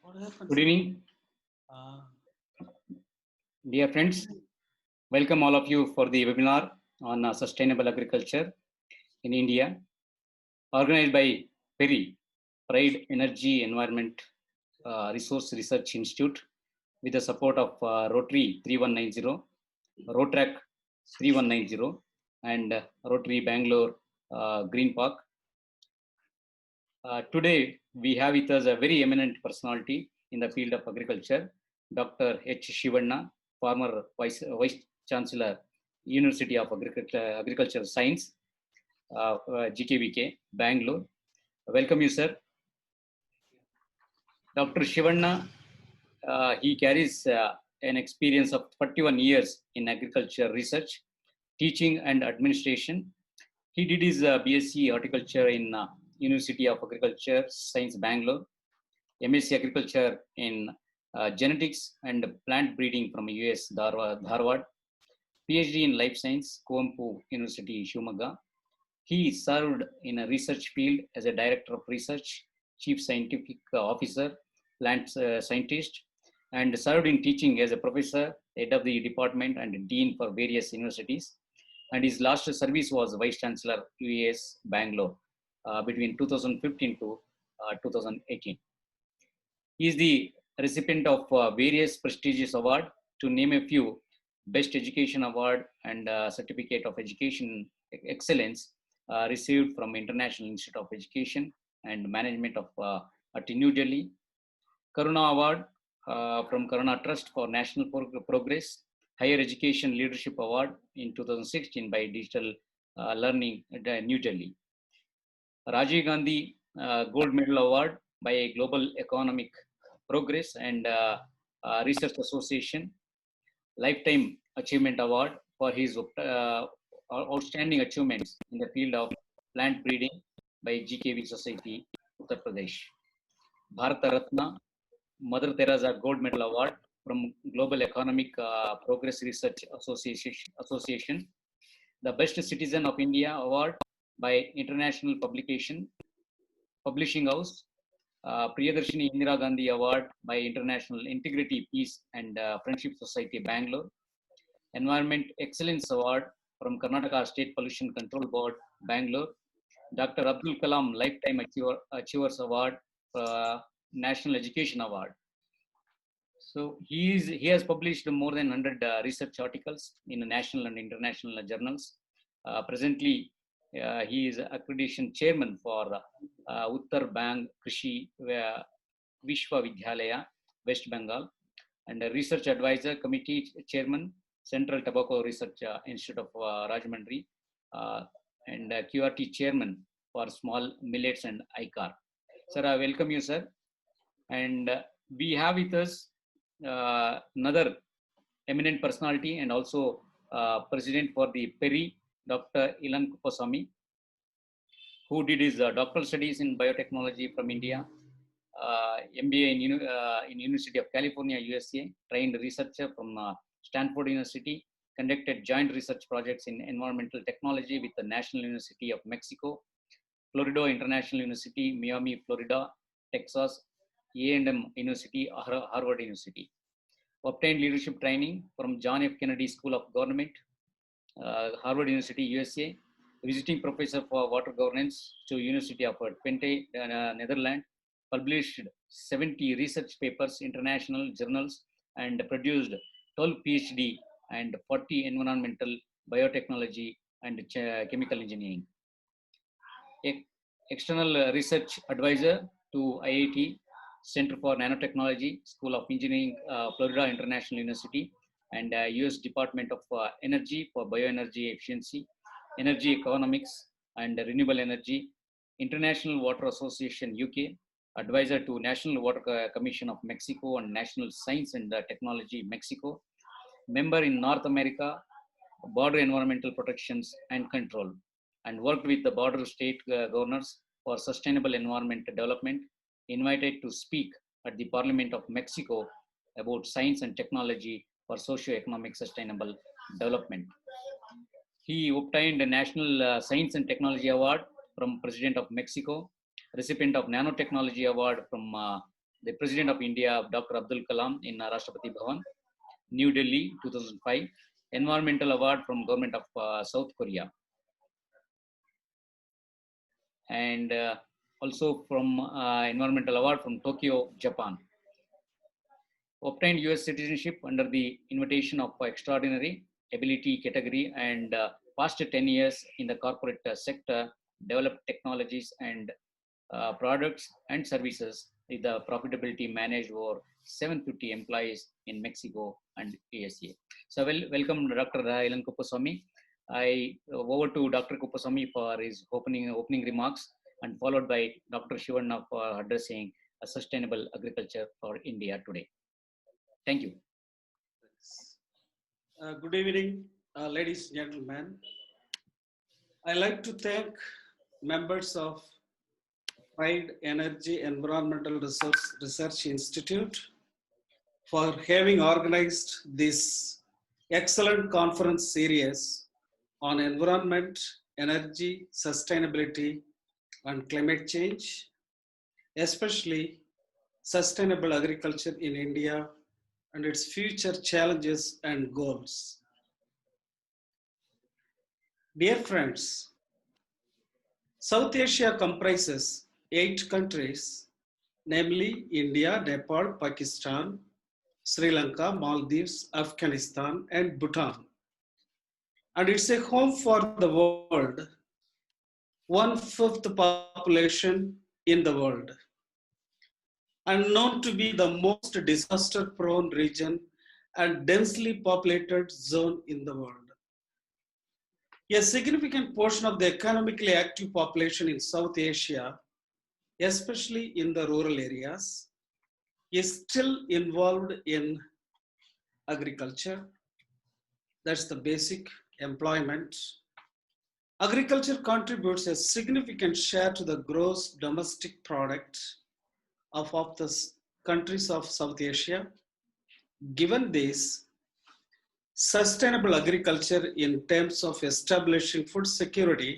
Good evening, dear friends. Welcome all of you for the webinar on sustainable agriculture in India, organized by PERI, Pride Energy Environment Resource Research Institute, with the support of Rotary 3190, Rotrack 3190, and Rotary Bangalore Green Park. Today, we have with us a very eminent personality in the field of agriculture, Dr. H. Shivanna, former Vice Chancellor, University of Agricultural Science, GKVK, Bangalore. Welcome you, sir. Dr. Shivanna, he carries an experience of 41 years in agriculture research, teaching and administration. He did his BSc Horticulture in University of Agriculture Science, Bangalore, MSc Agriculture in Genetics and Plant Breeding from US, Dharwad, PhD in Life Science, Kuvempu University, Shivamogga. He served in a research field as a Director of Research, Chief Scientific Officer, Plant Scientist, and served in teaching as a Professor, Head of the Department and Dean for various universities. And his last service was Vice Chancellor, UAS, Bangalore, between 2015 to 2018. He is the recipient of various prestigious awards. To name a few: Best Education Award and Certificate of Education Excellence received from International Institute of Education and Management of at New Delhi. Karuna Award from Karuna Trust for National Progress. Higher Education Leadership Award in 2016 by Digital Learning at New Delhi. Rajiv Gandhi Gold Medal Award by Global Economic Progress and Research Association. Lifetime Achievement Award for his outstanding achievements in the field of plant breeding by GKV Society, Uttar Pradesh. Bharata Ratna Mother Teresa Gold Medal Award from Global Economic Progress Research Association. The Best Citizen of India Award by International Publishing House. Priyadarshini Indira Gandhi Award by International Integrity, Peace and Friendship Society, Bangalore. Environment Excellence Award from Karnataka State Pollution Control Board, Bangalore. Dr. Abdul Kalam Lifetime Achievers Award, National Education Award. So he has published more than 100 research articles in national and international journals. Presently, he is accreditation chairman for Uttar Bang Krishi Vishwa Vidyalaya, West Bengal, and a research advisor committee chairman, Central Tobacco Research Institute of Rajahmundry, and QRT chairman for Small Millets and ICAR. Sir, I welcome you, sir. And we have with us another eminent personality and also president for the PERI, Dr. Ilan Kuppasamy, who did his doctoral studies in biotechnology from India, MBA in University of California, USA, trained researcher from Stanford University, conducted joint research projects in environmental technology with the National University of Mexico, Florida International University, Miami, Florida, Texas, A&M University, Harvard University. Obtained leadership training from John F. Kennedy School of Government, Harvard University, USA, visiting professor for water governance to University of Twente, Netherlands, published 70 research papers, international journals, and produced 12 PhD and 40 environmental, biotechnology, and chemical engineering. External research advisor to IIT, Center for Nanotechnology, School of Engineering, Florida International University, and US Department of Energy for Bioenergy Efficiency, Energy Economics, and Renewable Energy, International Water Association UK, advisor to National Water Commission of Mexico and National Science and Technology Mexico, member in North America, Border Environmental Protections and Control, and worked with the border state governors for sustainable environment development, invited to speak at the Parliament of Mexico about science and technology for socio-economic sustainable development. He obtained a National Science and Technology Award from President of Mexico, recipient of Nanotechnology Award from the President of India, Dr. Abdul Kalam, in Rashtrapati Bhavan, New Delhi, 2005. Environmental Award from Government of South Korea. And also from Environmental Award from Tokyo, Japan. Obtained US citizenship under the invitation of extraordinary ability category, and past 10 years in the corporate sector, developed technologies and products and services with the profitability managed over 750 employees in Mexico and ASA. So welcome Dr. Ilan Kuppuswamy. I over to Dr. Kuppuswamy for his opening remarks, and followed by Dr. Shivanna for addressing a sustainable agriculture for India today. Thank you. Good evening, ladies and gentlemen. I'd like to thank members of Pride Energy Environmental Research Institute for having organized this excellent conference series on environment, energy, sustainability, and climate change, especially sustainable agriculture in India and its future challenges and goals. Dear friends, South Asia comprises 8 countries, namely India, Nepal, Pakistan, Sri Lanka, Maldives, Afghanistan, and Bhutan. And it's a home for the world, 1/5 population in the world, and known to be the most disaster-prone region and densely populated zone in the world. A significant portion of the economically active population in South Asia, especially in the rural areas, is still involved in agriculture. That's the basic employment. Agriculture contributes a significant share to the gross domestic product of the countries of South Asia. Given this, sustainable agriculture in terms of establishing food security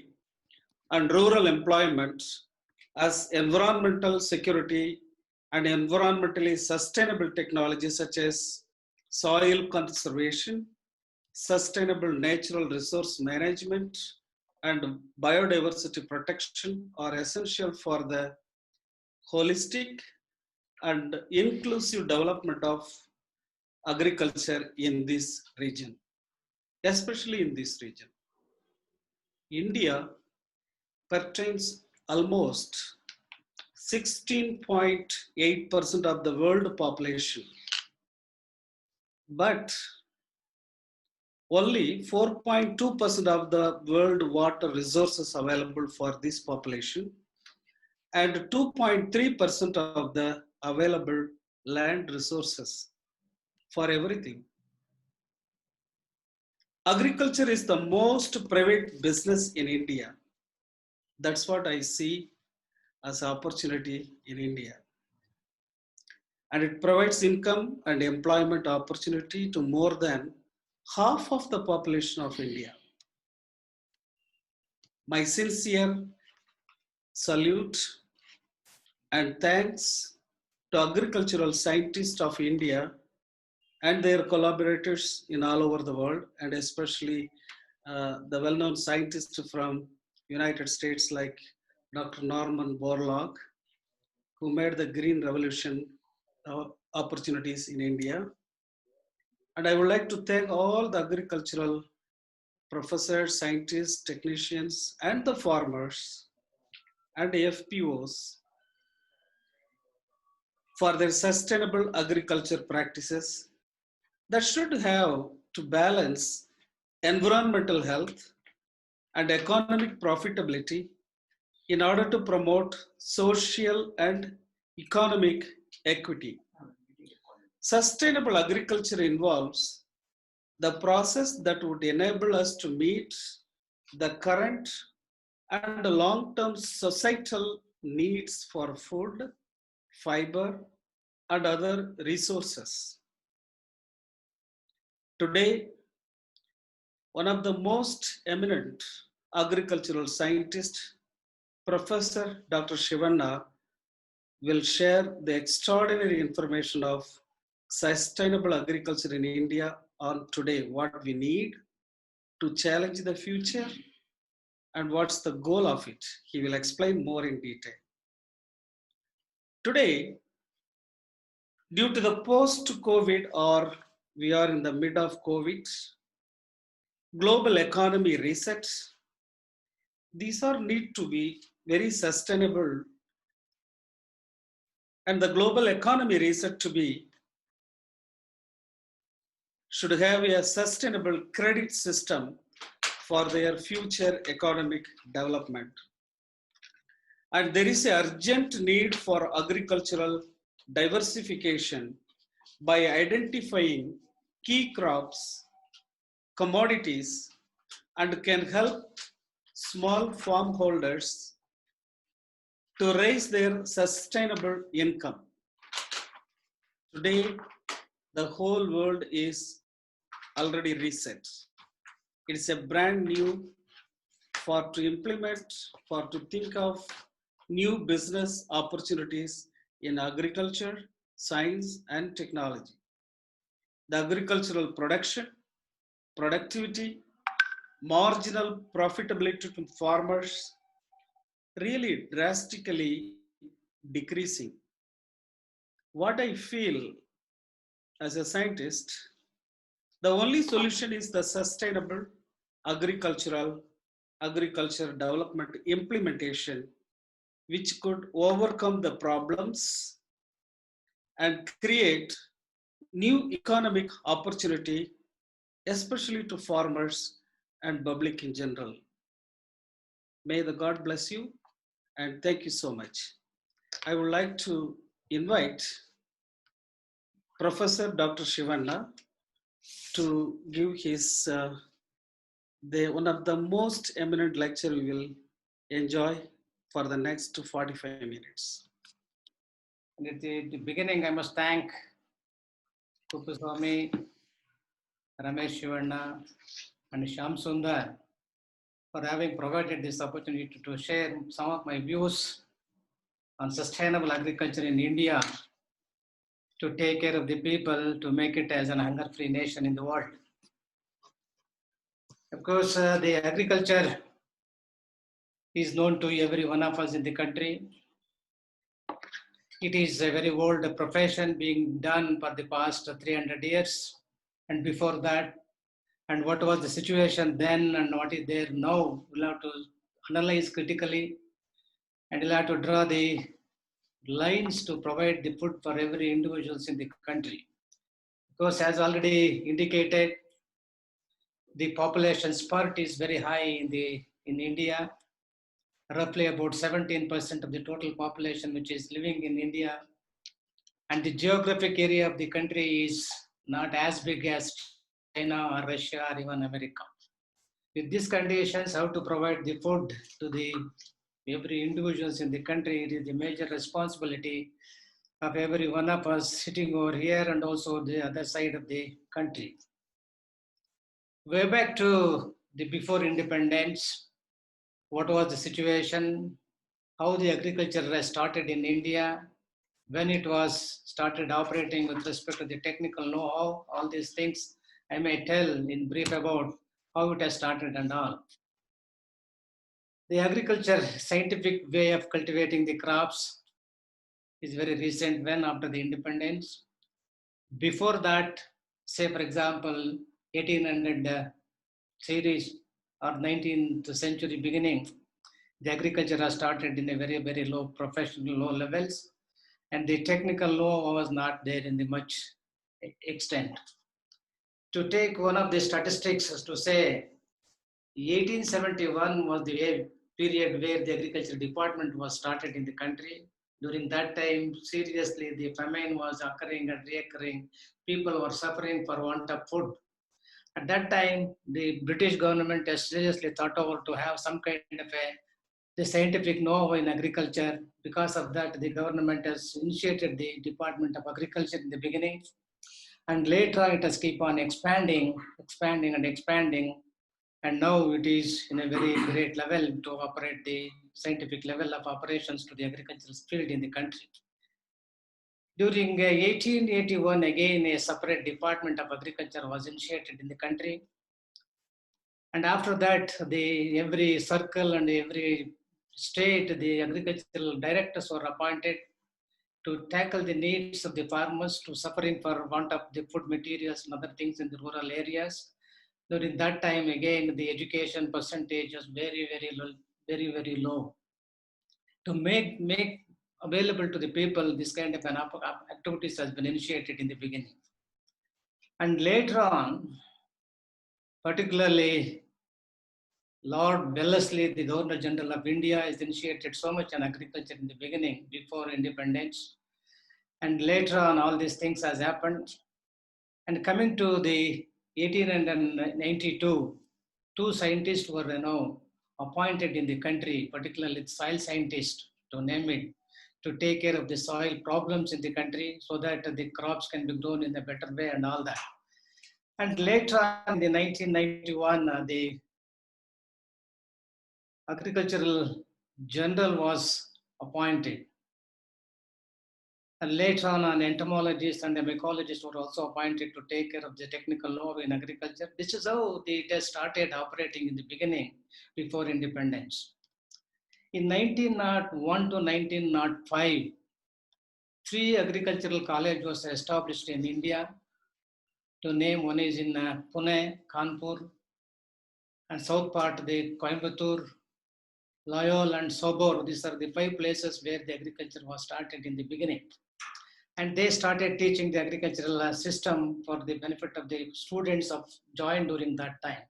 and rural employment as environmental security and environmentally sustainable technologies such as soil conservation, sustainable natural resource management, and biodiversity protection are essential for the holistic and inclusive development of agriculture in this region, especially in this region. India pertains almost 16.8% of the world population, but only 4.2% of the world water resources available for this population, and 2.3% of the available land resources for everything. Agriculture is the most private business in India. That's what I see as an opportunity in India. And it provides income and employment opportunity to more than half of the population of India. My sincere salute and thanks to agricultural scientists of India and their collaborators in all over the world, and especially the well-known scientists from United States like Dr. Norman Borlaug, who made the green revolution opportunities in India. And I would like to thank all the agricultural professors, scientists, technicians, and the farmers and FPOs for their sustainable agriculture practices that should have to balance environmental health and economic profitability in order to promote social and economic equity. Sustainable agriculture involves the process that would enable us to meet the current and long-term societal needs for food, fiber, and other resources. Today, one of the most eminent agricultural scientists, Professor Dr. Shivanna, will share the extraordinary information of sustainable agriculture in India on today, what we need to challenge the future and what's the goal of it. He will explain more in detail. Today, due to the post-COVID, or we are in the mid of COVID, global economy reset, these are need to be very sustainable, and the global economy reset to be should have a sustainable credit system for their future economic development. And there is an urgent need for agricultural diversification by identifying key crops, commodities, and can help small farm holders to raise their sustainable income. Today, the whole world is already reset. It's a brand new for to implement, for to think of new business opportunities in agriculture, science, and technology. The agricultural production, productivity, marginal profitability to farmers really drastically decreasing. What I feel as a scientist, the only solution is the sustainable agriculture development implementation, which could overcome the problems and create new economic opportunity, especially to farmers and public in general. May the God bless you, and thank you so much. I would like to invite Professor Dr. Shivanna to give his one of the most eminent lecture we will enjoy for the next 45 minutes. And at the beginning, I must thank Kuppuswamy, Ramesh Shivanna, and Shyam Sundar for having provided this opportunity to share some of my views on sustainable agriculture in India to take care of the people, to make it as an hunger-free nation in the world. Of course, the agriculture is known to every one of us in the country. It is a very old profession being done for the past 300 years. And before that, and what was the situation then and what is there now, we'll have to analyze critically, and we'll have to draw the lines to provide the food for every individuals in the country. Because as already indicated, the population spurt is very high in India. Roughly about 17% of the total population which is living in India. And the geographic area of the country is not as big as China or Russia or even America. With these conditions, how to provide the food to the every individuals in the country, it is the major responsibility of every one of us sitting over here and also the other side of the country. Way back to the before independence, what was the situation, how the agriculture has started in India, when it was started operating with respect to the technical know-how, all these things I may tell in brief about how it has started and all. The agriculture scientific way of cultivating the crops is very recent when after the independence. Before that, say for example, 1800 series or 19th century beginning, the agriculture has started in a very, very low professional, low levels, and the technical know was not there in the much extent. To take one of the statistics as to say, 1871 was the period where the agriculture department was started in the country. During that time, seriously, the famine was occurring and reoccurring. People were suffering for want of food. At that time, the British government has seriously thought over to have some kind of the scientific know-how in agriculture. Because of that, the government has initiated the Department of Agriculture in the beginning. And later it has keep on expanding. And now it is in a very great level to operate the scientific level of operations to the agricultural field in the country. During 1881, again, a separate Department of Agriculture was initiated in the country. And after that, every circle and every state, the agricultural directors were appointed to tackle the needs of the farmers to suffering for want of the food materials and other things in the rural areas. During that time, again, the education percentage was very low. To make available to the people, this kind of activities has been initiated in the beginning. And later on, particularly Lord Wellesley, the Governor General of India, has initiated so much on agriculture in the beginning before independence. And later on, all these things has happened. And coming to the 1892, two scientists were appointed in the country, particularly soil scientists, to name it, to take care of the soil problems in the country so that the crops can be grown in a better way and all that. And later on, in the 1991, the agricultural general was appointed. And later on, entomologists and mycologists were also appointed to take care of the technical law in agriculture. This is how it has started operating in the beginning before independence. In 1901 to 1905, 3 agricultural colleges was established in India. To name, one is in Pune, Kanpur, and south part, the Coimbatore, Loyal, and Sobor. These are the 5 places where the agriculture was started in the beginning. And they started teaching the agricultural system for the benefit of the students of joined during that time.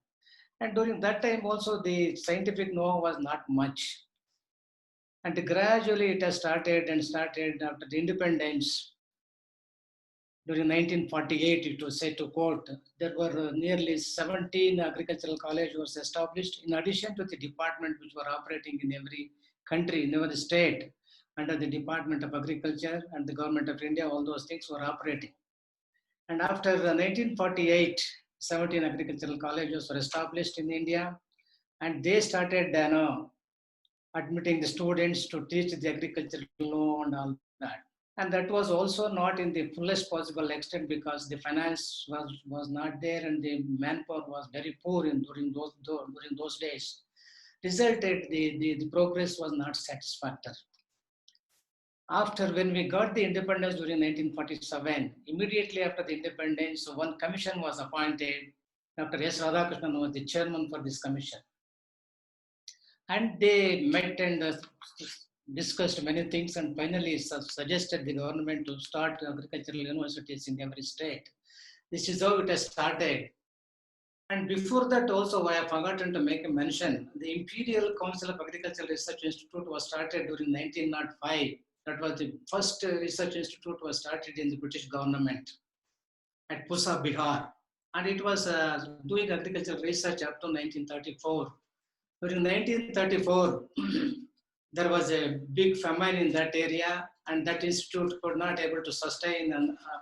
And during that time also, the scientific know-how was not much. And gradually it has started after the independence. During 1948, it was said to quote, there were nearly 17 agricultural colleges was established in addition to the department which were operating in every country, in every state, under the Department of Agriculture and the Government of India, all those things were operating. And after 1948, 17 agricultural colleges were established in India, and they started admitting the students to teach the agricultural law and all that. And that was also not in the fullest possible extent because the finance was not there and the manpower was very poor during those days. Resulted, the progress was not satisfactory. After when we got the independence during 1947, immediately after the independence, one commission was appointed. Dr. S. Radhakrishnan was the chairman for this commission. And they met and discussed many things and finally suggested the government to start agricultural universities in every state. This is how it has started. And before that also, I have forgotten to make a mention, the Imperial Council of Agricultural Research Institute was started during 1905. That was the first research institute was started in the British government at Pusa, Bihar. And it was doing agricultural research up to 1934. During 1934, there was a big famine in that area, and that institute could not able to sustain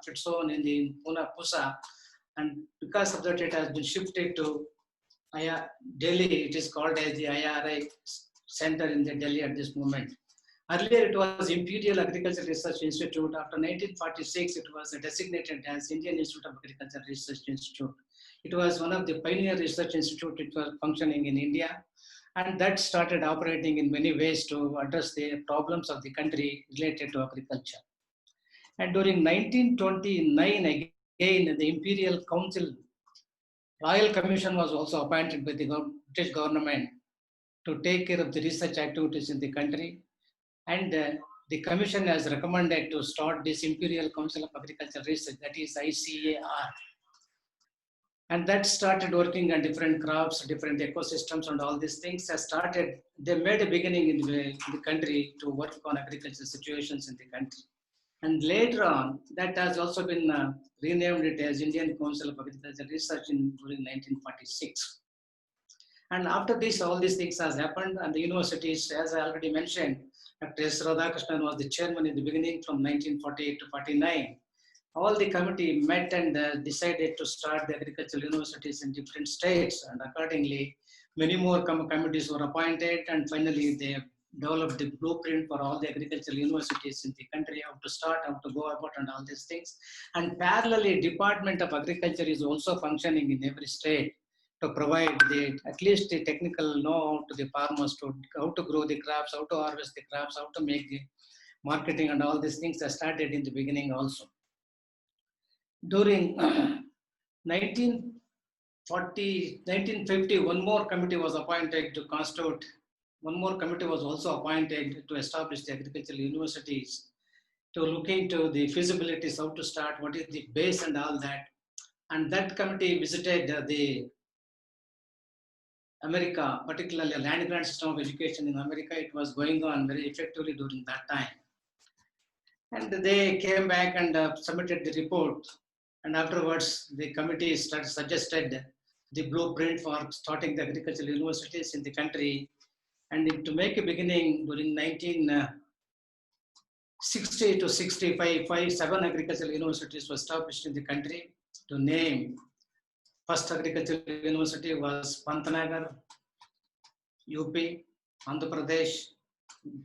its own in the Pusa. And because of that, it has been shifted to Delhi. It is called as the IRI Center in the Delhi at this moment. Earlier, it was Imperial Agricultural Research Institute. After 1946, it was designated as Indian Institute of Agricultural Research Institute. It was one of the pioneer research institutes which was functioning in India. And that started operating in many ways to address the problems of the country related to agriculture. And during 1929, again, the Imperial Council, Royal Commission was also appointed by the British government to take care of the research activities in the country. And the commission has recommended to start this Imperial Council of Agricultural Research, that is ICAR. And that started working on different crops, different ecosystems, and all these things has started. They made a beginning in the country to work on agricultural situations in the country. And later on, that has also been renamed it as Indian Council of Agricultural Research during 1946. And after this, all these things has happened, and the universities, as I already mentioned, Dr. S. Radhakrishnan was the chairman in the beginning from 1948 to 49. All the committee met and decided to start the agricultural universities in different states, and accordingly, many more committees were appointed, and finally developed the blueprint for all the agricultural universities in the country, how to start, how to go about, and all these things. And parallelly, Department of Agriculture is also functioning in every state to provide at least the technical know-how to the farmers to how to grow the crops, how to harvest the crops, how to make the marketing, and all these things are started in the beginning also. During 1950, one more committee was appointed to constitute. One more committee was also appointed to establish the agricultural universities, to look into the feasibilities, how to start, what is the base and all that. And that committee visited the America, particularly a land grant system of education in America. It was going on very effectively during that time. And they came back and submitted the report. And afterwards, the committee suggested the blueprint for starting the agricultural universities in the country. And to make a beginning during 1960 to 65, 7 agricultural universities were established in the country. To name, first agricultural university was Pantnagar, UP, Andhra Pradesh,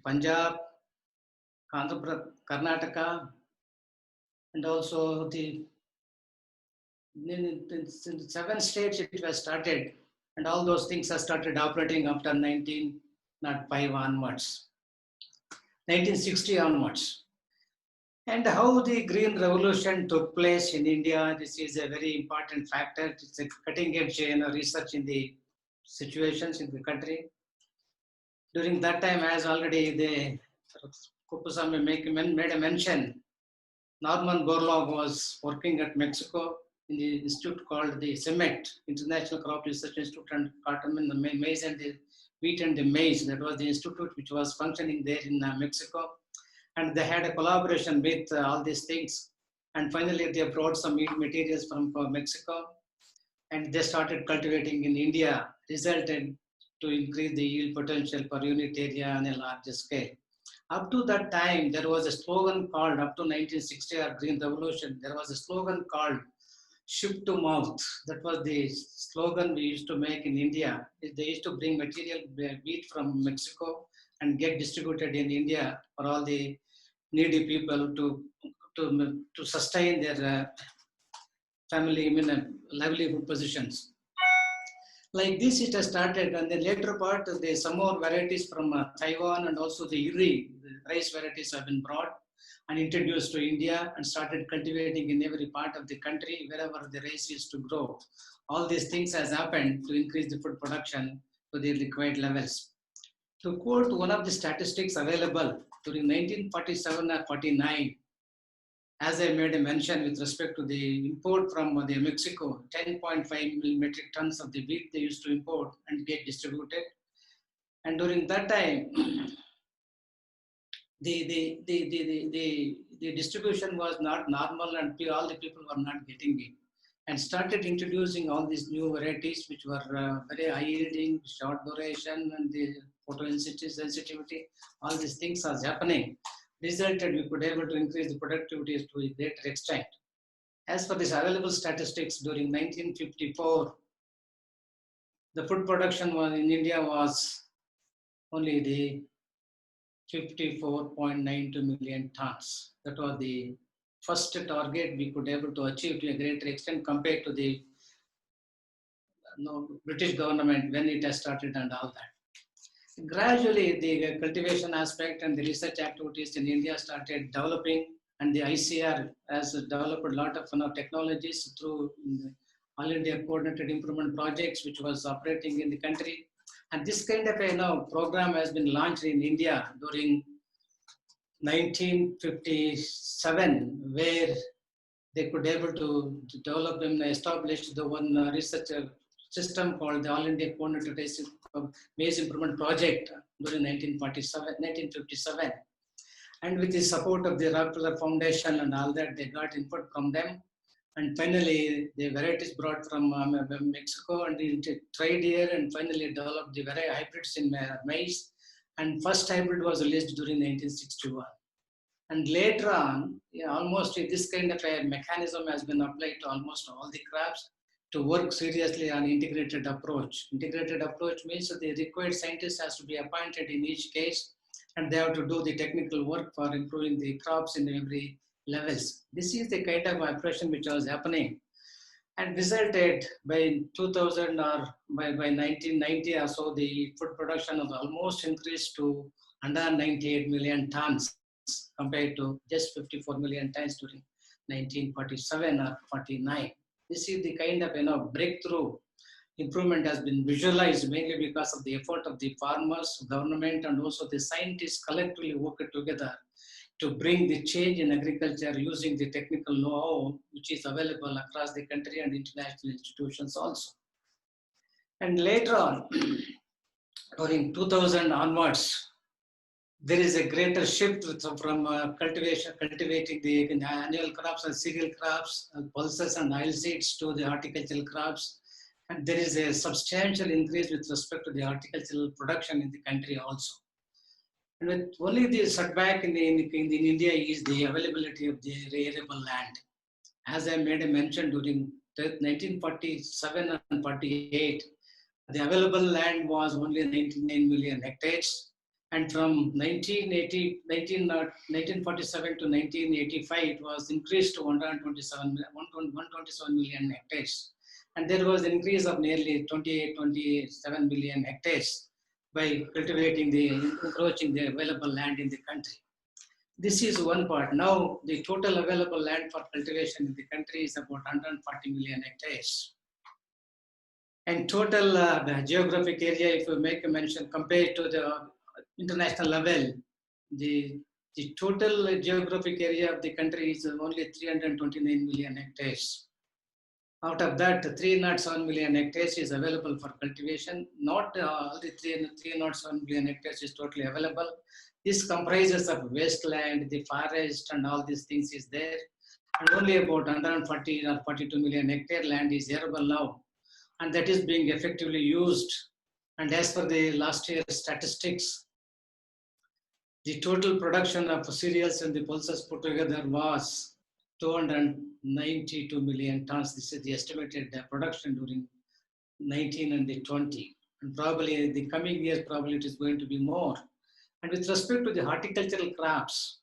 Punjab, Karnataka, and also in 7 states it was started, and all those things have started operating after 1905 onwards, 1960 onwards. And how the Green Revolution took place in India, this is a very important factor. It's a cutting edge research in the situations in the country. During that time, as already the Kuppusamy made a mention, Norman Borlaug was working at Mexico in the institute called the CIMET, International Crop Research Institute, and cotton and the maize and the wheat and the maize. That was the institute which was functioning there in Mexico. And they had a collaboration with all these things. And finally, they brought some meat materials from Mexico. And they started cultivating in India, resulted to increase the yield potential per unit area on a larger scale. Up to that time, there was a slogan called, up to 1960 or Green Revolution, there was a slogan called ship to mouth. That was the slogan we used to make in India. They used to bring material, wheat from Mexico, and get distributed in India for all the needy people to sustain their family, livelihood positions. Like this, it has started, and the later part, some more varieties from Taiwan and also the Uri, the rice varieties have been brought and introduced to India and started cultivating in every part of the country wherever the rice is to grow. All these things has happened to increase the food production to the required levels. To quote one of the statistics available during 1947 or 49, as I made a mention with respect to the import from the Mexico, 10.5 metric tons of the wheat they used to import and get distributed. And during that time, the distribution was not normal, and all the people were not getting it. And started introducing all these new varieties which were very high yielding, short duration, and the photosensitivity. All these things are happening. Resulted, we could able to increase the productivity to a greater extent. As for this available statistics, during 1954, the food production in India was only the 54.92 million tons. That was the first target we could able to achieve to a greater extent compared to the British government when it has started and all that. Gradually, the cultivation aspect and the research activities in India started developing, and the ICR has developed a lot of technologies through All India Coordinated Improvement Projects, which was operating in the country. And this kind of a program has been launched in India during 1957, where they could able to develop and establish the one research system called the All India Coordinated Maize Improvement Project during 1957. And with the support of the Rockefeller Foundation and all that, they got input from them. And finally, the varieties brought from Mexico and tried here, and finally developed the variety hybrids in maize. And first hybrid was released during 1961. And later on, almost this kind of a mechanism has been applied to almost all the crops to work seriously on integrated approach. Integrated approach means that the required scientist has to be appointed in each case, and they have to do the technical work for improving the crops in every levels. This is the kind of operation which was happening, and resulted by 2000 or by 1990 or so, the food production was almost increased to 198 million tons compared to just 54 million tons during 1947 or 49. This is the kind of breakthrough improvement has been visualized mainly because of the effort of the farmers, government, and also the scientists collectively worked together to bring the change in agriculture using the technical know-how which is available across the country and international institutions also. And later on, during 2000 onwards, there is a greater shift from cultivating the annual crops and cereal crops, pulses and oilseeds to the horticultural crops. And there is a substantial increase with respect to the horticultural production in the country also. And with only the setback in India is the availability of the arable land. As I made a mention during 1947 and 48, the available land was only 99 million hectares. And from 1947 to 1985, it was increased to 127 million hectares. And there was an increase of nearly 27 million hectares by encroaching the available land in the country. This is one part. Now, the total available land for cultivation in the country is about 140 million hectares. And total geographic area, if you make a mention, compared to the international level, the total geographic area of the country is only 329 million hectares. Out of that, 307 million hectares is available for cultivation. Not all the 307 million hectares is totally available. This comprises of wasteland, the forest, and all these things is there. And only about 140 or 42 million hectare land is arable now. And that is being effectively used. And as per the last year's statistics, the total production of cereals and the pulses put together was 292 million tons. This is the estimated production during 19 and the 20. And probably in the coming years, probably it is going to be more. And with respect to the horticultural crops,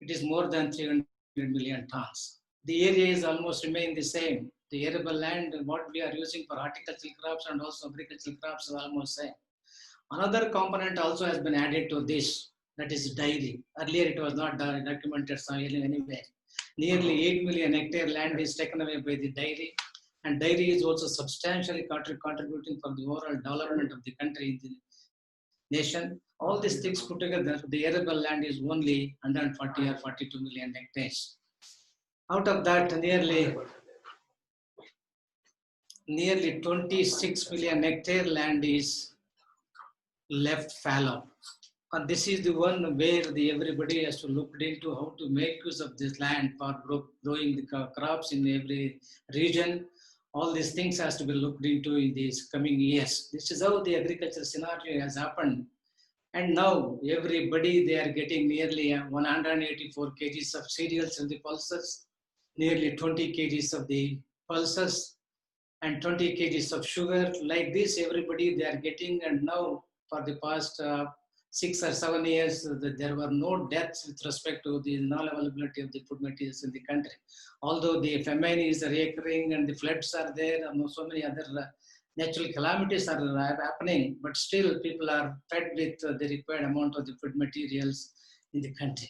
it is more than 300 million tons. The area is almost remain the same. The arable land, what we are using for horticultural crops and also agricultural crops is almost same. Another component also has been added to this, that is dairy. Earlier it was not documented anywhere. Nearly 8 million hectare land is taken away by the dairy, and dairy is also substantially contributing for the overall development of the country, the nation. All these things put together, the arable land is only 140 or 42 million hectares. Out of that, nearly 26 million hectare land is left fallow. And this is the one where everybody has to look into how to make use of this land for growing the crops in every region. All these things has to be looked into in these coming years. This is how the agriculture scenario has happened. And now everybody, they are getting nearly 184 kgs of cereals and the pulses, nearly 20 kgs of the pulses, and 20 kgs of sugar. Like this, everybody they are getting. And now for the past 6 or 7 years, there were no deaths with respect to the non-availability of the food materials in the country. Although the famine is recurring and the floods are there, and so many other natural calamities are happening, but still people are fed with the required amount of the food materials in the country.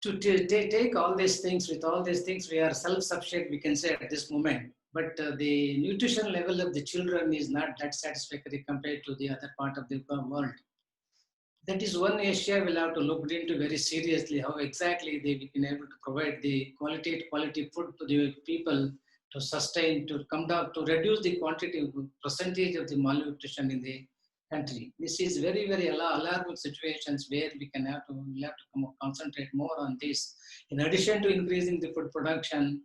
To take all these things, with all these things, we are self-sufficient, we can say at this moment. But the nutrition level of the children is not that satisfactory compared to the other part of the world. That is one issue we'll have to look into very seriously, how exactly we can able to provide the quality food to the people to sustain, to come down, to reduce the quantity, percentage of the malnutrition in the country. This is very, very alarming situations where we'll have to concentrate more on this. In addition to increasing the food production,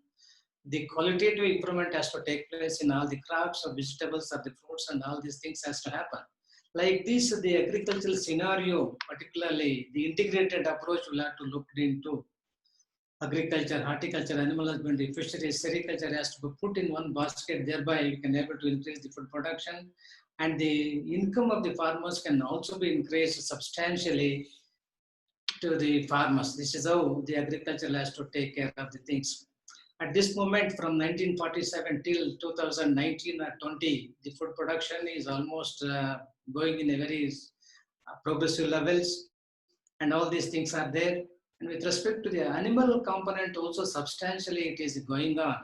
the qualitative improvement has to take place in all the crops or vegetables or the fruits, and all these things has to happen. Like this, the agricultural scenario, particularly the integrated approach, will have to look into. Agriculture, horticulture, animal husbandry, fisheries, sericulture has to be put in one basket. Thereby, you can able to increase the food production. And the income of the farmers can also be increased substantially to the farmers. This is how the agriculture has to take care of the things. At this moment, from 1947 till 2019 or 20, the food production is almost going in a very progressive levels, and all these things are there. And with respect to the animal component, also substantially it is going on.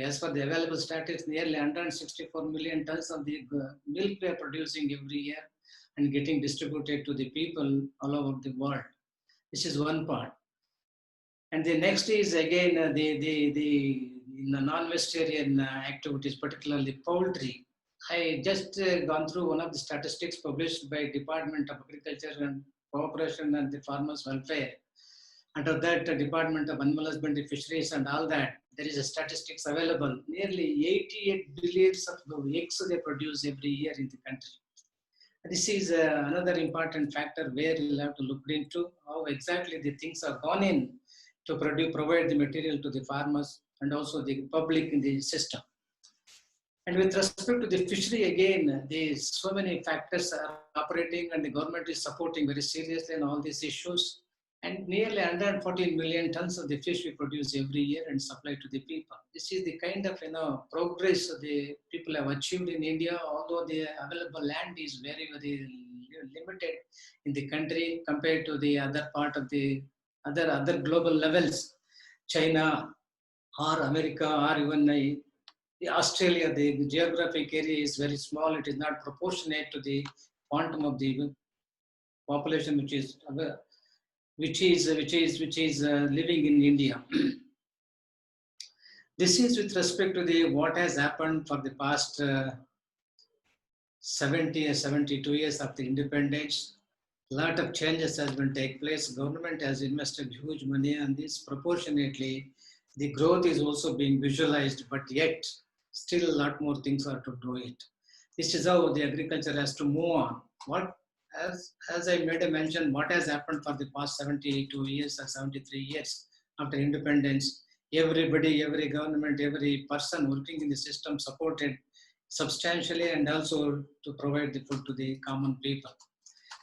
As for the available statistics, nearly 164 million tons of the milk we are producing every year and getting distributed to the people all over the world. This is one part. And the next is again the non-vegetarian activities, particularly poultry. I just gone through one of the statistics published by Department of Agriculture and Cooperation and the Farmers Welfare. Under that Department of Animal Husbandry, Fisheries and all that, there is a statistics available. Nearly 88 billions of eggs they produce every year in the country. This is another important factor where you'll have to look into how exactly the things are gone in to provide the material to the farmers and also the public in the system. And with respect to the fishery, again, there's so many factors are operating and the government is supporting very seriously in all these issues. And nearly 114 million tons of the fish we produce every year and supply to the people. This is the kind of progress the people have achieved in India, although the available land is very, very limited in the country compared to the other part of the other global levels, China or America or even Australia. The geographic area is very small. It is not proportionate to the quantum of the population which is living in India. This is with respect to the what has happened for the past 70 or 72 years of the independence. A lot of changes has been take place. Government has invested huge money on this. Proportionately, the growth is also being visualized, but yet still a lot more things are to do it. This is how the agriculture has to move on. As I made a mention, what has happened for the past 72 years or 73 years after independence, everybody, every government, every person working in the system supported substantially and also to provide the food to the common people.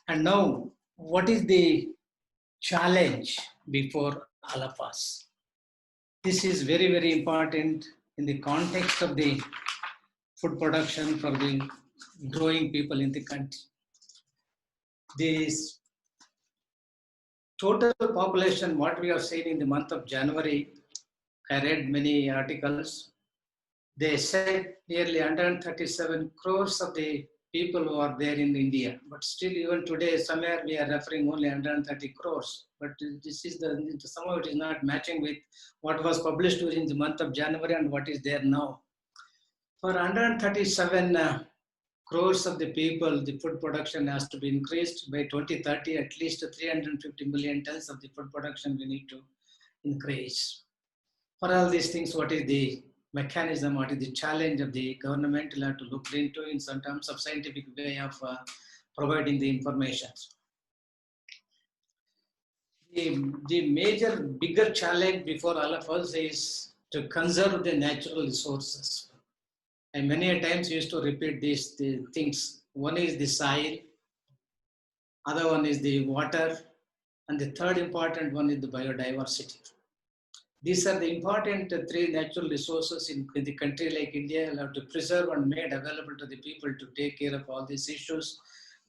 And now, what is the challenge before all of us? This is very, very important in the context of the food production for the growing people in the country. This total population, what we have seen in the month of January, I read many articles. They said nearly 137 crores of the people who are there in India. But still, even today, somewhere we are referring only 130 crores. But this is somehow it is not matching with what was published during the month of January and what is there now. For 137 crores of the people, the food production has to be increased by 2030. At least 350 million tons of the food production we need to increase. For all these things, what is the mechanism, what is the challenge of the government will have to look into in some terms of scientific way of providing the information. The major, bigger challenge before all of us is to conserve the natural resources. And many times used to repeat these things. One is the soil, other one is the water, and the third important one is the biodiversity. These are the important three natural resources in the country like India. Have to preserve and made available to the people to take care of all these issues.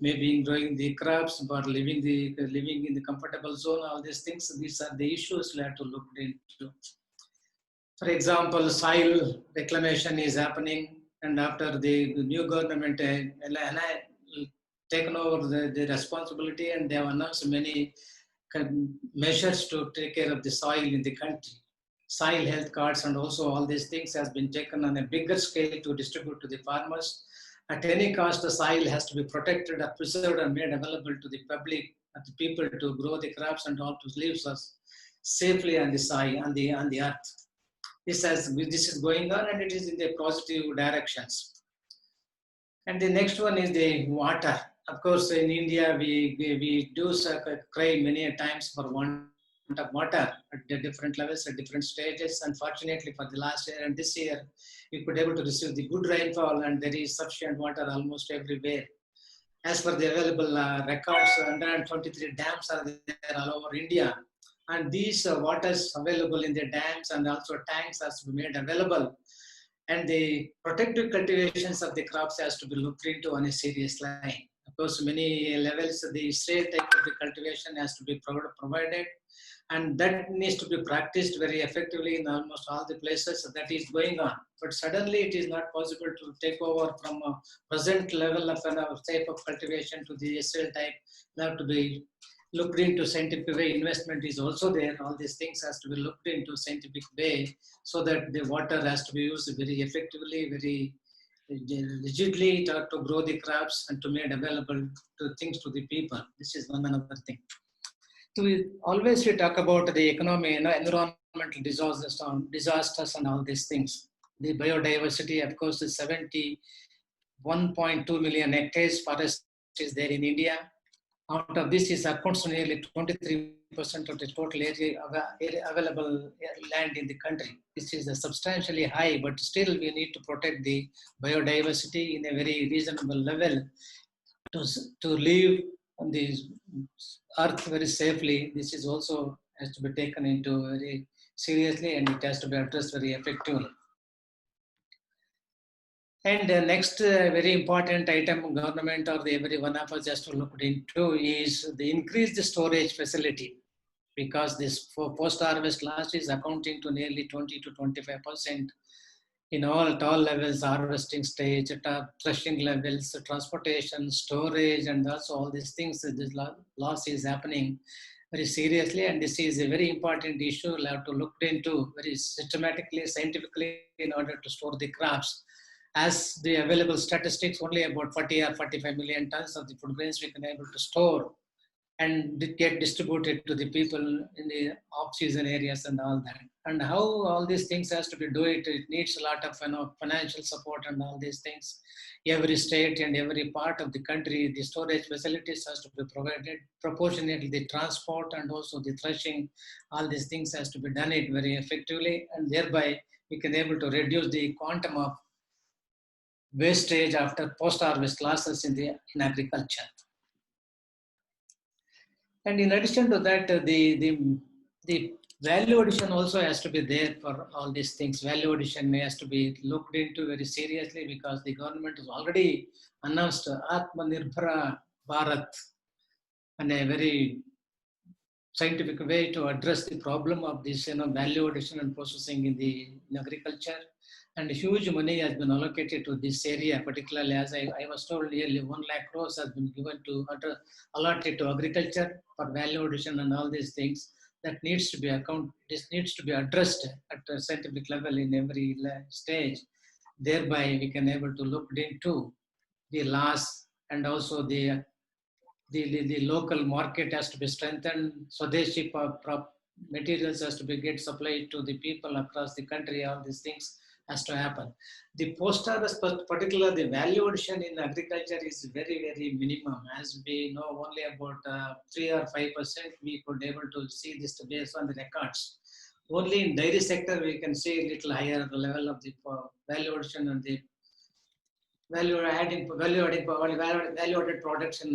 Maybe growing the crops, but living in the comfortable zone, all these things. These are the issues we have to look into. For example, soil reclamation is happening, and after the new government taken over the responsibility, and they have announced many measures to take care of the soil in the country. Soil health cards and also all these things has been taken on a bigger scale to distribute to the farmers. At any cost, the soil has to be protected, preserved, and made available to the public, and the people to grow the crops and all to live us safely on the soil, on the earth. This is going on, and it is in the positive directions. And the next one is the water. Of course, in India, we do cry many times for water of water at the different levels, at different stages. Unfortunately, for the last year and this year, we could able to receive the good rainfall, and there is sufficient water almost everywhere. As per the available records, 123 dams are there all over India. And these waters available in the dams and also tanks has to be made available. And the protective cultivations of the crops has to be looked into on a serious line. Of course, many levels, the safe type of the cultivation has to be provided, and that needs to be practiced very effectively in almost all the places that is going on. But suddenly it is not possible to take over from a present level of type of cultivation to the SL type. They have to be looked into scientific way. Investment is also there. All these things has to be looked into scientific way, so that the water has to be used very effectively, very rigidly to grow the crops and to make available to things to the people. This is one another thing. So we talk about the economy, environmental disasters and all these things. The biodiversity, of course, is 71.2 million hectares forest is there in India. Out of this is accounts to nearly 23% of the total area available land in the country. This is a substantially high, but still we need to protect the biodiversity in a very reasonable level to live on the earth very safely. This is also has to be taken into very seriously, and it has to be addressed very effectively. And the next very important item government or every one of us has to look into is the increase the storage facility, because this for post-harvest loss is accounting to nearly 20 to 25% in all levels, harvesting stage, threshing levels, transportation, storage, and also all these things. This loss is happening very seriously, and this is a very important issue. We'll have to look into very systematically, scientifically in order to store the crops. As the available statistics, only about 40 or 45 million tons of the food grains we can able to store and get distributed to the people in the off-season areas and all that. And how all these things has to be do it needs a lot of financial support and all these things. Every state and every part of the country, the storage facilities has to be provided proportionately. The transport and also the threshing, all these things has to be done it very effectively, and thereby we can able to reduce the quantum of wastage after post-harvest losses in agriculture. And in addition to that, the value addition also has to be there for all these things. Value addition has to be looked into very seriously, because the government has already announced Atmanirbhar Bharat in a very scientific way to address the problem of this value addition and processing in agriculture. And huge money has been allocated to this area, particularly as I was told, nearly 1 lakh crores has been given to allotted to agriculture for value addition and all these things. That needs to be this needs to be addressed at a scientific level in every stage. Thereby, we can able to look into the loss, and also the local market has to be strengthened. Swadeshi materials has to be get supplied to the people across the country. All these things has to happen. The post-harvest, particularly the value addition in agriculture, is very, very minimum. As we know, only about 3 or 5% we could able to see this based on the records. Only in dairy sector we can see a little higher level of the value addition and the value-added products in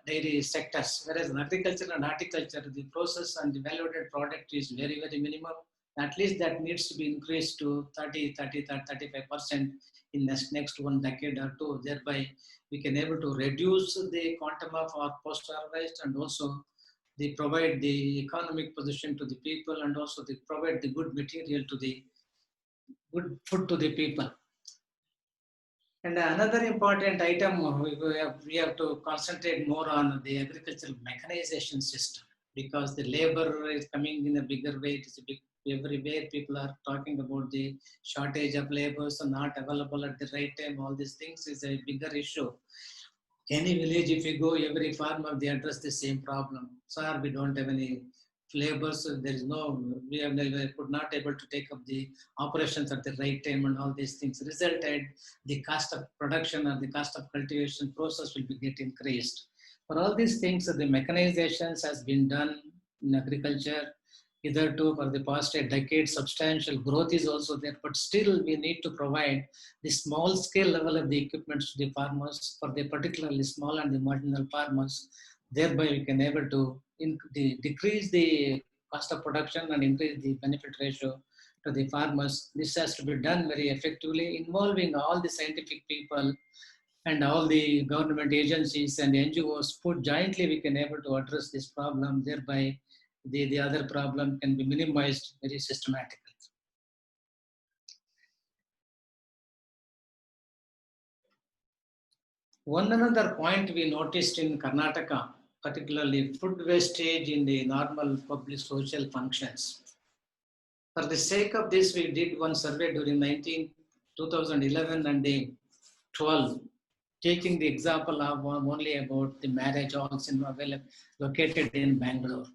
dairy sectors. Whereas in agriculture and horticulture, the process and the value-added product is very, very minimum. At least that needs to be increased to 35% in next 1 decade or two. Thereby, we can able to reduce the quantum of our post-harvest, and also they provide the economic position to the people, and also they provide the good material to the good food to the people. And another important item, we have to concentrate more on the agricultural mechanization system, because the labor is coming in a bigger way. It is a big, everywhere people are talking about the shortage of laborers and not available at the right time. All these things is a bigger issue. Any village, if you go, every farmer, they address the same problem. Sir, we don't have any laborers. There is no, we could not able to take up the operations at the right time, and all these things resulted the cost of production or the cost of cultivation process will be get increased. For all these things, the mechanizations has been done in agriculture. Hitherto, for the past a decade, substantial growth is also there, but still we need to provide the small scale level of the equipment to the farmers, for the particularly small and the marginal farmers. Thereby, we can able to decrease the cost of production and increase the benefit ratio to the farmers. This has to be done very effectively, involving all the scientific people and all the government agencies and NGOs. Put jointly, we can able to address this problem. Thereby, the other problem can be minimized very systematically. One another point we noticed in Karnataka, particularly food wastage in the normal public social functions. For the sake of this, we did one survey during 2011 and 12, taking the example of only about the marriage halls located in Bangalore.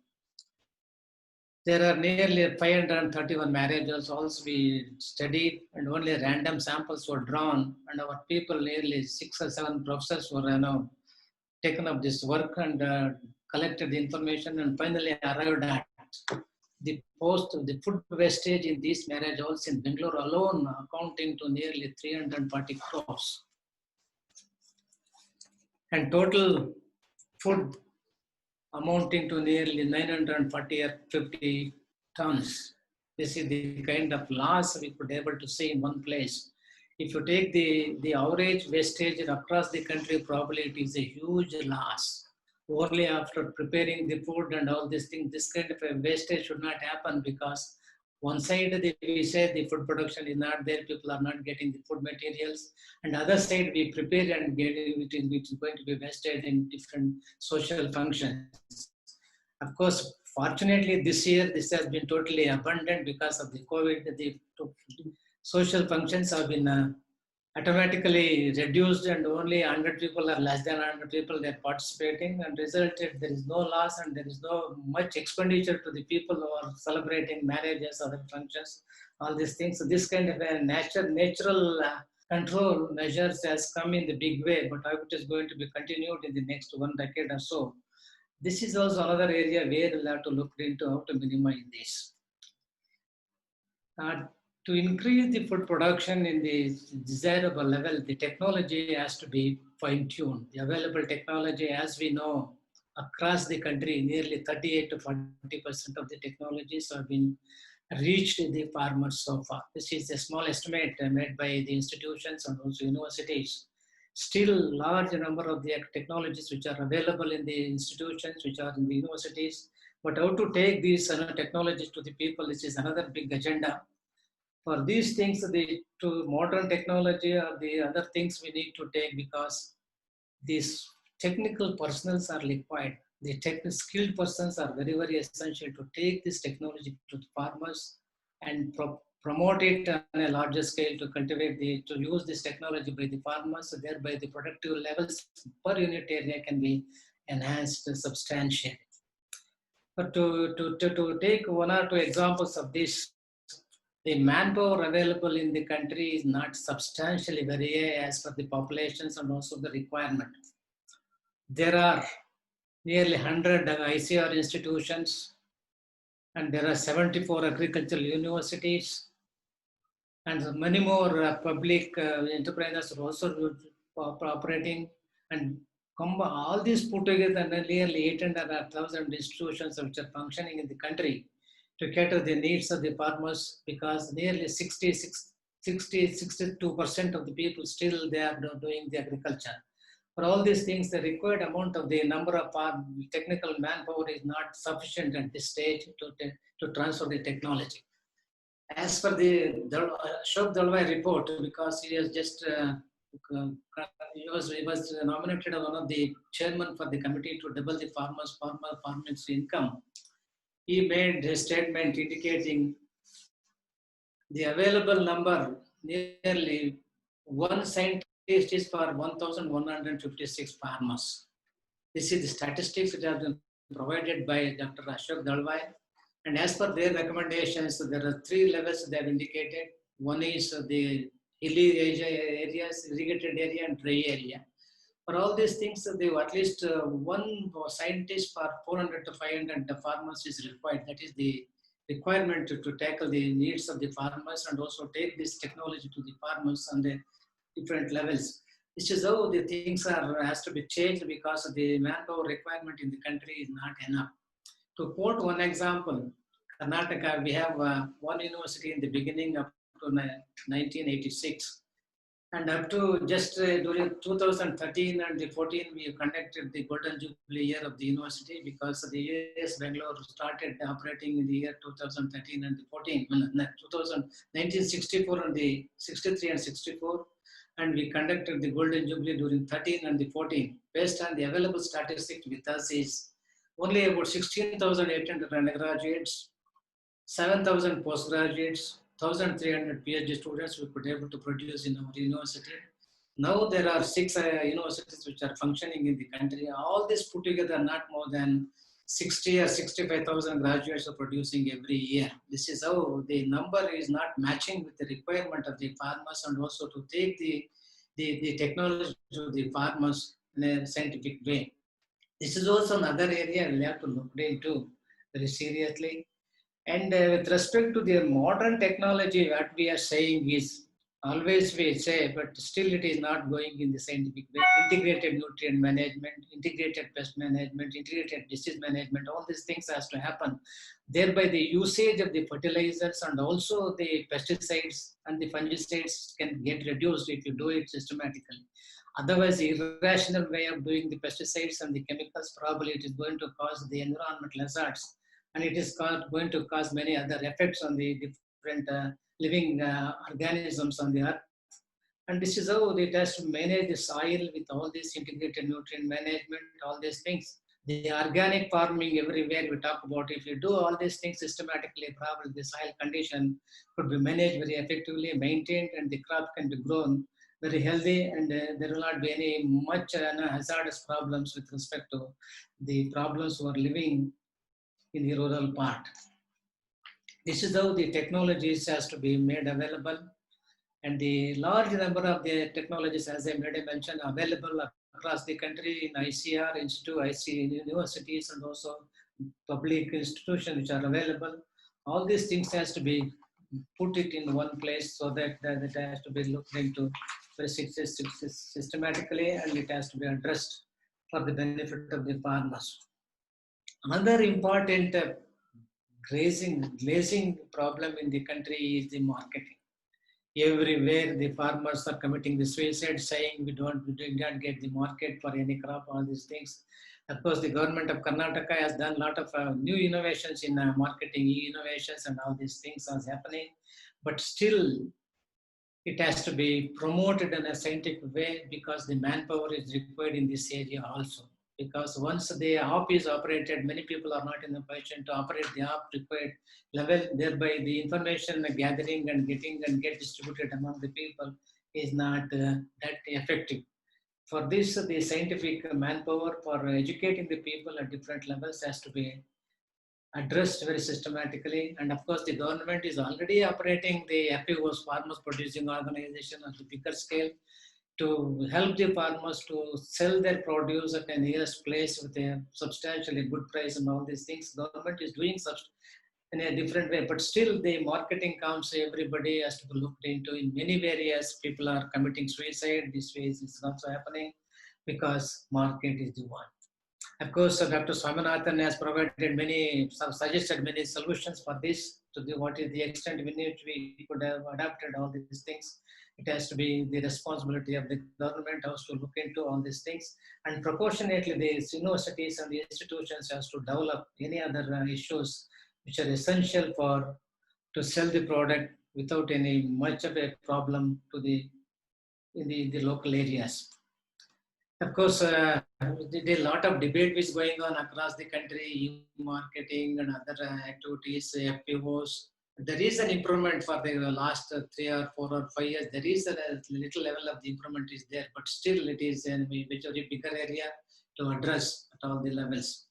There are nearly 531 marriage halls we studied, and only random samples were drawn, and our people, nearly 6 or 7 professors, were taken up this work and collected the information and finally arrived at the food wastage in these marriage halls in Bangalore alone, accounting to nearly 340 crores. And total food amounting to nearly 940 or 50 tons. This is the kind of loss we could be able to see in one place. If you take the average wastage across the country, probably it is a huge loss. Only after preparing the food and all these things, this kind of a wastage should not happen, because one side we say the food production is not there, people are not getting the food materials, and other side we prepare and get it, which is going to be wasted in different social functions. Of course, fortunately this year this has been totally abundant because of the COVID. The social functions have been automatically reduced, and only 100 people or less than 100 people they are participating, and resulted there is no loss and there is no much expenditure to the people who are celebrating marriages, other functions, all these things. So this kind of a natural control measures has come in the big way, but how it is going to be continued in the next 1 decade or so. This is also another area where we'll have to look into how to minimize this. To increase the food production in the desirable level, the technology has to be fine-tuned. The available technology, as we know, across the country, nearly 38 to 40% of the technologies have been reached the farmers so far. This is a small estimate made by the institutions and also universities. Still, large number of the technologies which are available in the institutions, which are in the universities, but how to take these technologies to the people, this is another big agenda. For these things, to modern technology or the other things we need to take, because these technical personnels are required. The skilled persons are very, very essential to take this technology to the farmers and promote it on a larger scale, to cultivate to use this technology by the farmers, so thereby the productive levels per unit area can be enhanced substantially. But to take 1 or 2 examples of this, the manpower available in the country is not substantially very high as per the populations and also the requirement. There are nearly 100 ICR institutions, and there are 74 agricultural universities, and many more public enterprises are also operating. And all these put together, nearly 800,000 institutions which are functioning in the country to cater the needs of the farmers, because nearly 62% of the people still they are doing the agriculture. For all these things, the required amount of the number of technical manpower is not sufficient at this stage to transfer the technology. As per the Ashok Dalwai report, because he has just he was nominated as one of the chairman for the committee to double the farmers' income. He made a statement indicating the available number, nearly 1 scientist is for 1,156 farmers. This is the statistics that have been provided by Dr. Ashok Dalwai. And as per their recommendations, there are 3 levels they have indicated. One is the hilly areas, irrigated area and dry area. For all these things, they at least one scientist for 400 to 500 farmers is required. That is the requirement to tackle the needs of the farmers and also take this technology to the farmers on the different levels. This is how the things has to be changed because the manpower requirement in the country is not enough. To quote one example, Karnataka, we have one university in the beginning up to 1986. And up to just during 2013 and the 14, we conducted the Golden Jubilee year of the university because the US Bangalore started operating in the year 2013 and the 14, 1964 and the 63 and 64. And we conducted the Golden Jubilee during 13 and the 14. Based on the available statistics with us is only about 16,800 undergraduates, 7,000 postgraduates, 1,300 PhD students we could able to produce in our university. Now there are 6 universities which are functioning in the country. All this put together, not more than 60 or 65,000 graduates are producing every year. This is how the number is not matching with the requirement of the farmers, and also to take the technology to the farmers in a scientific way. This is also another area we'll have to look into very seriously. And with respect to the modern technology, what we are saying is, always we say, but still it is not going in the scientific way. Integrated nutrient management, integrated pest management, integrated disease management, all these things has to happen. Thereby the usage of the fertilizers and also the pesticides and the fungicides can get reduced if you do it systematically. Otherwise, the irrational way of doing the pesticides and the chemicals, probably it is going to cause the environmental hazards, and it is going to cause many other effects on the different living organisms on the earth. And this is how it has to manage the soil with all this integrated nutrient management, all these things. The organic farming everywhere we talk about, if you do all these things systematically, probably the soil condition could be managed very effectively, maintained, and the crop can be grown very healthy, and there will not be any much hazardous problems with respect to the problems who are living in the rural part. This is how the technologies has to be made available, and the large number of the technologies, as I already mentioned, available across the country in ICR, Institute, IC universities, and also public institutions which are available. All these things has to be put it in one place so that it has to be looked into very systematically, and it has to be addressed for the benefit of the farmers. Another important glazing problem in the country is the marketing. Everywhere the farmers are committing the suicide, saying we do not get the market for any crop, all these things. Of course, the government of Karnataka has done a lot of new innovations in marketing, e-innovations, and all these things are happening. But still, it has to be promoted in a scientific way because the manpower is required in this area also. Because once the hop is operated, many people are not in the position to operate the hop required level. Thereby, the information gathering and get distributed among the people is not that effective. For this, the scientific manpower for educating the people at different levels has to be addressed very systematically. And of course, the government is already operating the FPOs, Farmers Producing Organization, on the bigger scale, to help the farmers to sell their produce at the nearest place with a substantially good price and all these things. Government is doing such in a different way, but still the marketing counts. Everybody has to be looked into. In many areas, people are committing suicide. This way is also happening because market is the one. Of course, Dr. Swaminathan has provided suggested many solutions for this. To what is the extent in which we could have adapted all these things. It has to be the responsibility of the government house to look into all these things, and proportionately the universities and the institutions has to develop any other issues which are essential to sell the product without any much of a problem to in the local areas. Of course, there is a lot of debate which is going on across the country, marketing and other activities, FPOs. There is an improvement for the last 3 or 4 or 5 years. There is a little level of the improvement is there, but still it is a very bigger area to address at all the levels.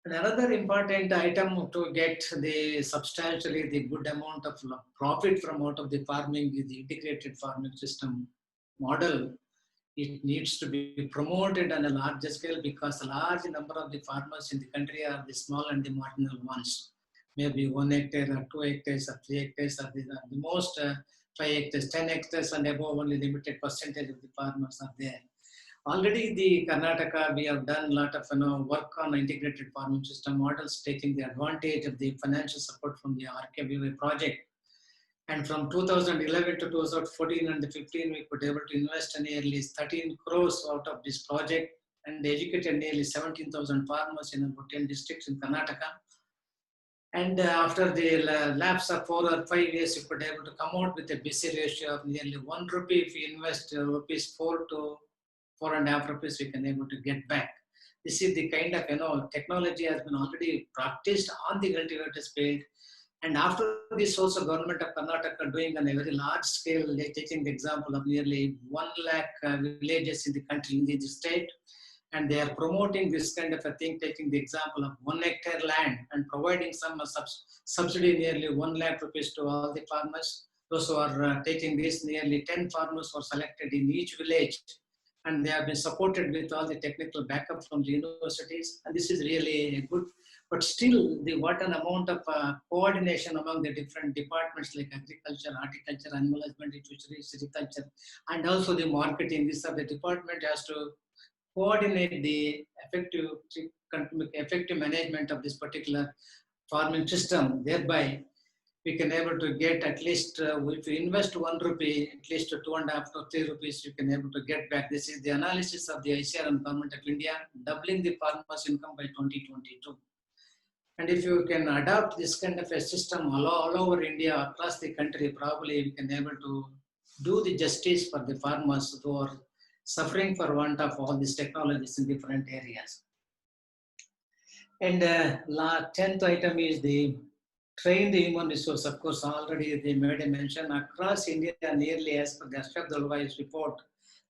And another important item to get substantially the good amount of profit from out of the farming is the integrated farming system model. it needs to be promoted on a larger scale because a large number of the farmers in the country are the small and the marginal ones. Maybe 1 hectare or 2 hectares or 3 hectares are the most 5 hectares, 10 hectares and above, only limited percentage of the farmers are there. Already the Karnataka, we have done a lot of work on integrated farming system models, taking the advantage of the financial support from the RKBY project. And from 2011 to 2014 and 15, we could able to invest nearly 13 crores out of this project and educated nearly 17,000 farmers in about 10 districts in Karnataka. And after the lapse of 4 or 5 years, we could able to come out with a BC ratio of nearly 1 rupee. If we invest rupees 4 to 4.5 rupees, we can able to get back. This is the kind of technology has been already practiced on the cultivator field. And after this, also government of Karnataka doing on a very large scale, taking the example of nearly 1 lakh villages in the country, in the state, and they are promoting this kind of a thing, taking the example of 1 hectare land and providing some subsidy, nearly 1 lakh rupees to all the farmers. Those who are taking this, nearly 10 farmers were selected in each village, and they have been supported with all the technical backup from the universities. And this is really good. But still, what an amount of coordination among the different departments like agriculture, horticulture, animal husbandry, fisheries, agriculture, and also the marketing. This the department has to coordinate the effective management of this particular farming system. Thereby, we can able to get at least, if you invest 1 rupee, at least 2.5 to 3 rupees, you can able to get back. This is the analysis of the ICAR and Government of India, doubling the farmers' income by 2022. And if you can adopt this kind of a system all over India, across the country, probably we can able to do the justice for the farmers who are suffering for want of all these technologies in different areas. And 10th item is the train the human resource. Of course, already they made a mention across India, nearly as per the Ashfaq Dalwai's report,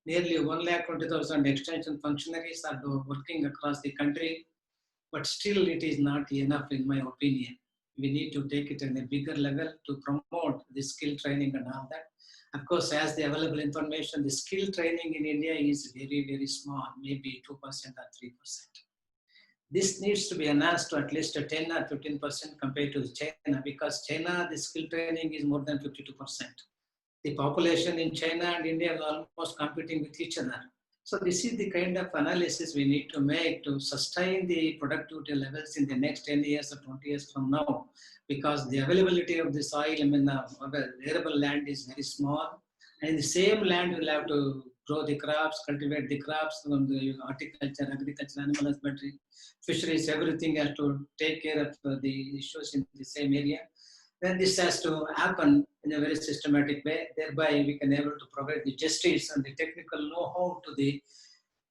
nearly 1,20,000 extension functionaries are working across the country. But still, it is not enough, in my opinion. We need to take it in a bigger level to promote the skill training and all that. Of course, as the available information, the skill training in India is very, very small, maybe 2% or 3%. This needs to be enhanced to at least 10 or 15% compared to China, because China, the skill training is more than 52%. The population in China and India are almost competing with each other. So this is the kind of analysis we need to make to sustain the productivity levels in the next 10 years or 20 years from now, because the availability of the soil, the arable land is very small. And in the same land, we'll have to grow the crops, cultivate the crops, from the horticulture, agriculture, animal husbandry, fisheries, everything has to take care of the issues in the same area. Then this has to happen in a very systematic way. Thereby, we can able to provide the justice and the technical know-how to the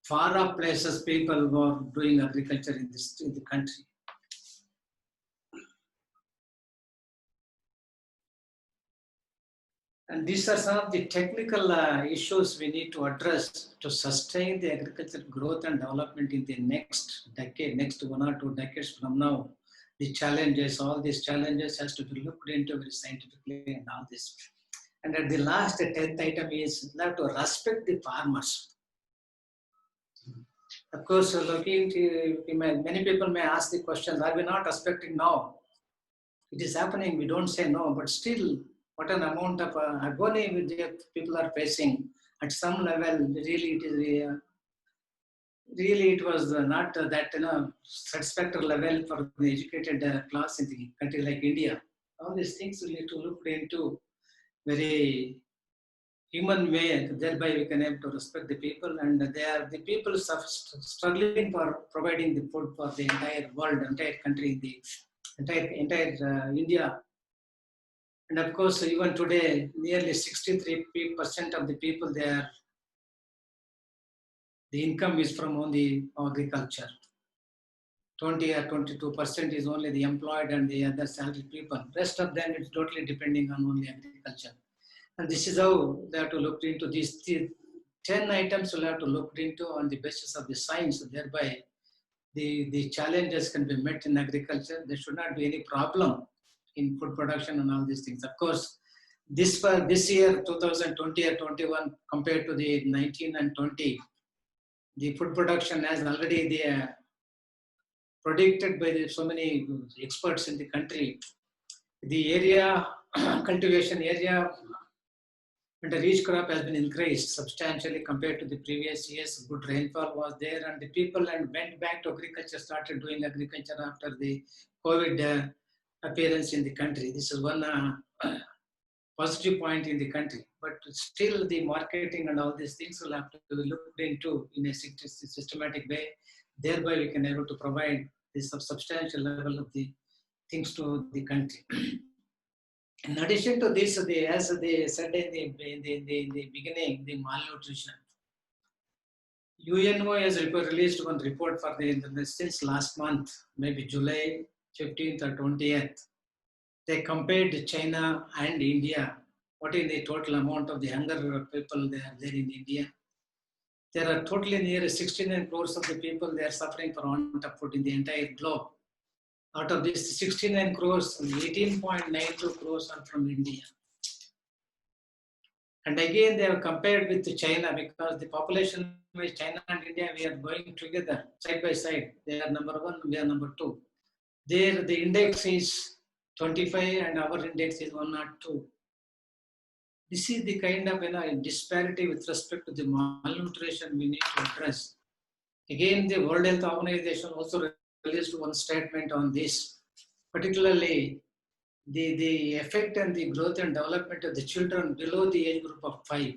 far-off places people who are doing agriculture in the country. And these are some of the technical issues we need to address to sustain the agricultural growth and development in the next decade, next 1 or 2 decades from now. The challenges, all these challenges has to be looked into very scientifically and all this. And at the last, the 10th item is we have to respect the farmers. Of course, looking to, many people may ask the question, are we not respecting now? It is happening, we don't say no, but still, what an amount of agony people are facing at some level. Really, it is really it was not that satisfactory level for the educated class in the country like India. All these things we need to look into very human way. Thereby, we can able to respect the people, and they are the people struggling for providing the food for the entire world, entire country, the entire India. And of course, even today, nearly 63% of the people there, the income is from only agriculture. 20 or 22% is only the employed and the other salaried people. Rest of them is totally depending on only agriculture. And this is how they have to look into these 10 items. We'll have to look into on the basis of the science. Thereby, the challenges can be met in agriculture. There should not be any problem in food production and all these things. Of course, this year, 2020 or 21, compared to the 19 and 20, the food production has already predicted by so many experts in the country. The area, cultivation area, and the rich crop has been increased substantially compared to the previous years. Good rainfall was there, and the people went back to agriculture, started doing agriculture after the COVID appearance in the country. This is one positive point in the country. But still, the marketing and all these things will have to be looked into in a systematic way. Thereby, we can able to provide this substantial level of the things to the country. In addition to this, as they said in the beginning, the malnutrition. UNO has released one report for since last month, maybe July 15th or 20th. They compared China and India. What is the total amount of the hunger people there in India? There are totally near 69 crores of the people they are suffering for want of food in the entire globe. Out of this 69 crores, 18.92 crores are from India. And again, they have compared with China because the population with China and India, we are going together side by side. They are number one, we are number two. There, the index is 25 and our index is 102. This is the kind of disparity with respect to the malnutrition we need to address. Again, the World Health Organization also released one statement on this, particularly the effect and the growth and development of the children below the age group of 5.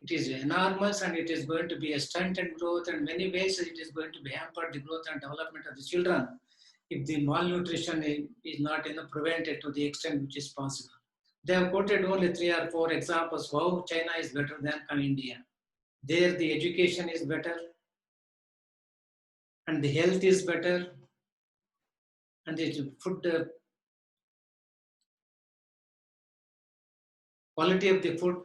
It is enormous and it is going to be a stunted growth, and many ways it is going to be hampered the growth and development of the children if the malnutrition is not prevented to the extent which is possible. They have quoted only 3 or 4 examples how China is better than India. There the education is better and the health is better and the food quality of the food,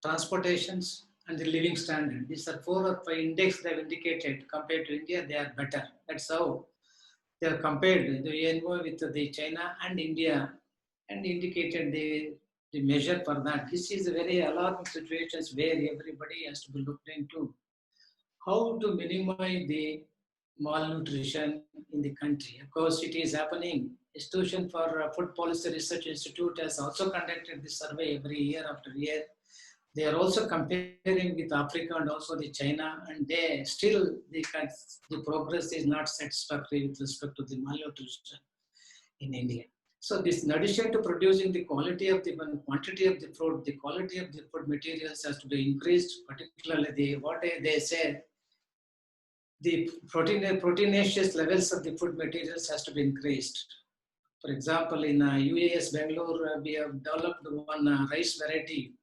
transportations, and the living standard. These are 4 or 5 index they have indicated. Compared to India, they are better. That's how they have compared the UNO with the China and India and indicated the measure for that. This is a very alarming situation where everybody has to be looked into. How to minimize the malnutrition in the country. Of course, it is happening. Institution for Food Policy Research Institute has also conducted this survey every year after year. They are also comparing with Africa and also the China, and they still the progress is not satisfactory with respect to the malnutrition in India. So this, in addition to producing the quality of the quantity of the food, the quality of the food materials has to be increased, particularly what they say, the proteinaceous levels of the food materials has to be increased. For example, in UAS Bangalore, we have developed one rice variety.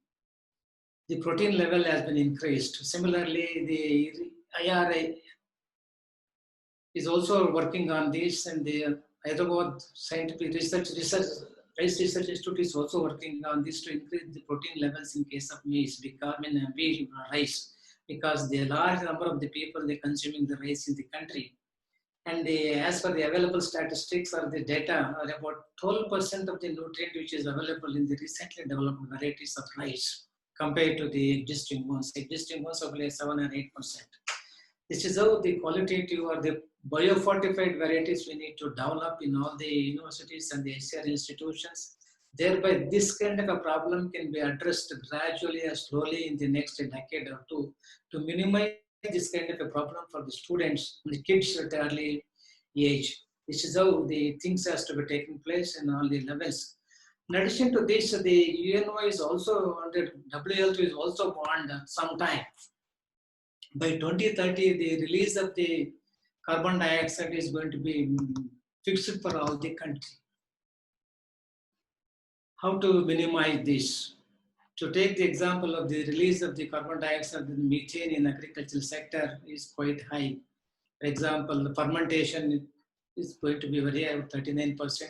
The protein level has been increased. Similarly, the IRA is also working on this, and the Hyderabad Scientific Research Rice Research Institute is also working on this to increase the protein levels in case of maize, rice, because the large number of the people they consuming the rice in the country. And as per the available statistics or the data, about 12% of the nutrient which is available in the recently developed varieties of rice compared to the existing ones. Existing ones are only 7 or 8%. This is how the qualitative or the biofortified varieties we need to develop in all the universities and the SCR institutions. Thereby, this kind of a problem can be addressed gradually or slowly in the next decade or two to minimize this kind of a problem for the students, the kids at the early age. This is how the things has to be taking place in all the levels. In addition to this, the UNO is also under WHO is also warned sometime. By 2030, the release of the carbon dioxide is going to be fixed for all the country. How to minimize this? To take the example of the release of the carbon dioxide and methane in agricultural sector is quite high. For example, the fermentation is going to be very high, 39%.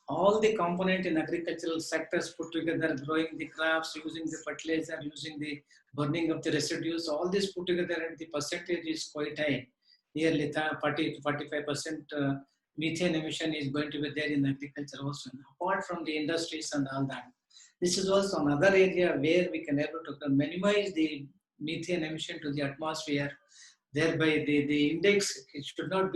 All the component in agricultural sectors put together, growing the crops, using the fertilizer, using the burning of the residues, all this put together and the percentage is quite high, nearly 40 to 45% methane emission is going to be there in agriculture also, apart from the industries and all that. This is also another area where we can able to minimize the methane emission to the atmosphere. Thereby, the index it should not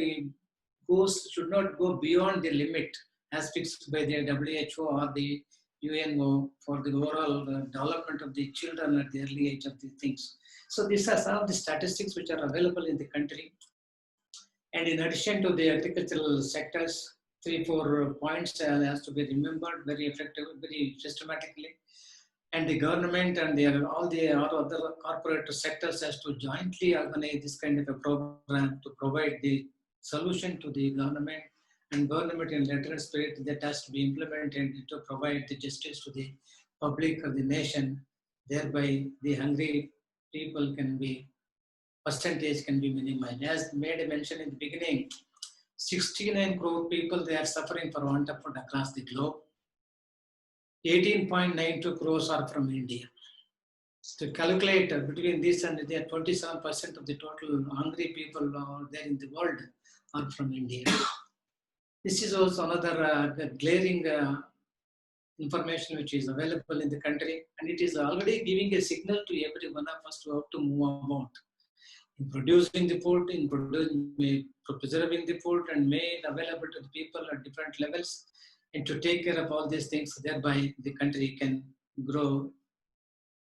go beyond the limit as fixed by the WHO or the UNO for the overall development of the children at the early age of the things. So these are some of the statistics which are available in the country. And in addition to the agricultural sectors, 3-4 points has to be remembered very effectively, very systematically. And the government and all the other corporate sectors has to jointly organize this kind of a program to provide the solution to the government, and government in letter spirit that has to be implemented to provide the justice to the public of the nation. Thereby, the hungry people percentage can be minimized. As made a mention in the beginning, 69 crore people, they are suffering for want of food across the globe. 18.92 crores are from India. To calculate between this and there, 27% of the total hungry people there in the world are from India. This is also another glaring information which is available in the country, and it is already giving a signal to every one of us to how to move about in producing the food, in preserving the food and made available to the people at different levels, and to take care of all these things. Thereby, the country can grow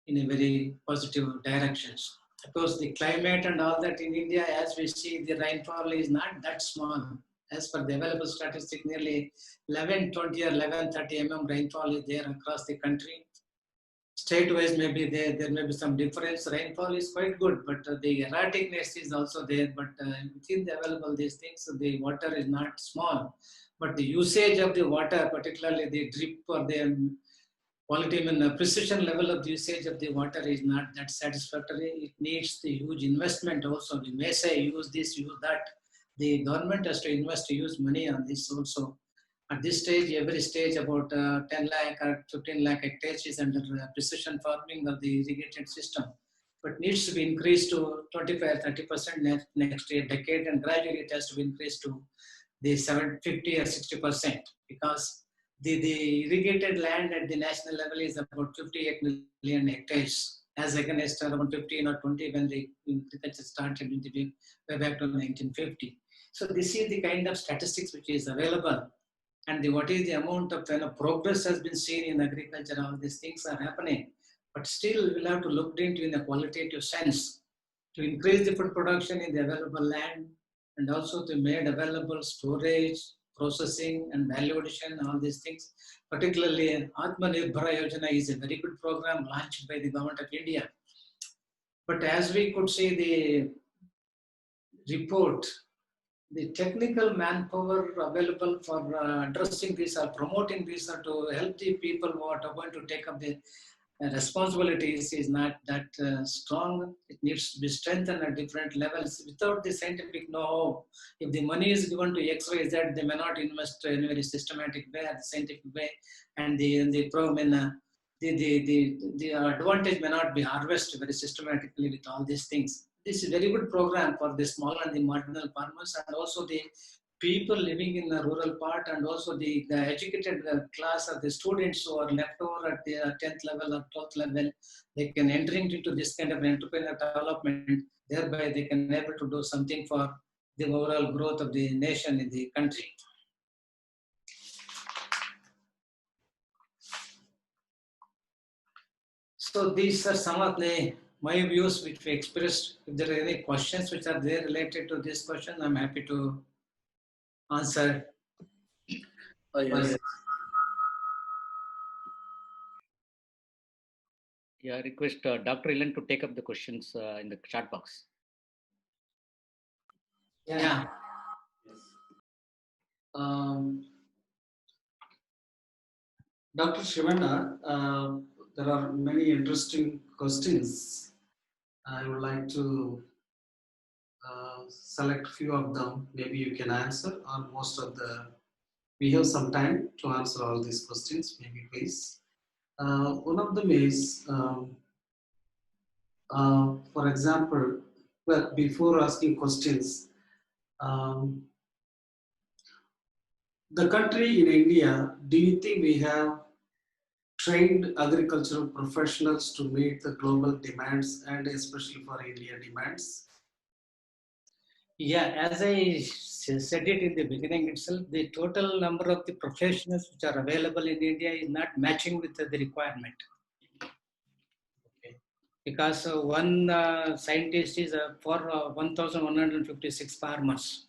in a very positive directions. Of course, the climate and all that in India, as we see, the rainfall is not that small. As per the available statistic, nearly 1120 or 1130 mm rainfall is there across the country. State-wise, maybe there may be some difference. Rainfall is quite good, but the erraticness is also there. But within the available these things, the water is not small. But the usage of the water, particularly the drip or the quality, precision level of the usage of the water is not that satisfactory. It needs the huge investment also. We may say use this, use that. The government has to invest, to use money on this also. At this stage, every stage about 10 lakh or 15 lakh hectares is under precision farming of the irrigated system, but needs to be increased to 25-30% next year, decade, and gradually it has to be increased to the 50 or 60%, because the irrigated land at the national level is about 58 million hectares, as against around 15 or 20 when the agriculture started in the way back to 1950. So this is the kind of statistics which is available, and what is the amount of progress has been seen in agriculture. All these things are happening, but still we'll have to look into in a qualitative sense to increase the food production in the available land, and also to made available storage, processing and value addition, all these things. Particularly Atmanirbhar Yojana is a very good program launched by the government of India. But as we could see the report, the technical manpower available for addressing this or promoting this or to help the people who are going to take up the responsibilities is not that strong. It needs to be strengthened at different levels. Without the scientific know-how, if the money is given to X, Y, Z, they may not invest in a very systematic way, or the scientific way, and the advantage may not be harvested very systematically with all these things. This is a very good program for the small and the marginal farmers, and also the people living in the rural part, and also the educated class of the students who are left over at the 10th level or 12th level. They can enter into this kind of entrepreneurial development. Thereby, they can be able to do something for the overall growth of the nation in the country. So these are some of my views which we expressed. If there are any questions which are there related to this question, I'm happy to answer. Yes. Yeah, I request Dr. Ilan to take up the questions in the chat box. Yeah. Dr. Shivana, there are many interesting questions. I would like to select few of them. Maybe you can answer, or most of we have some time to answer all these questions. Maybe please. One of them is, for example, well, before asking questions, the country in India, do you think we have trained agricultural professionals to meet the global demands and especially for India demands? Yeah, as I said it in the beginning itself, the total number of the professionals which are available in India is not matching with the requirement. Okay. Because one scientist is for 1,156 farmers.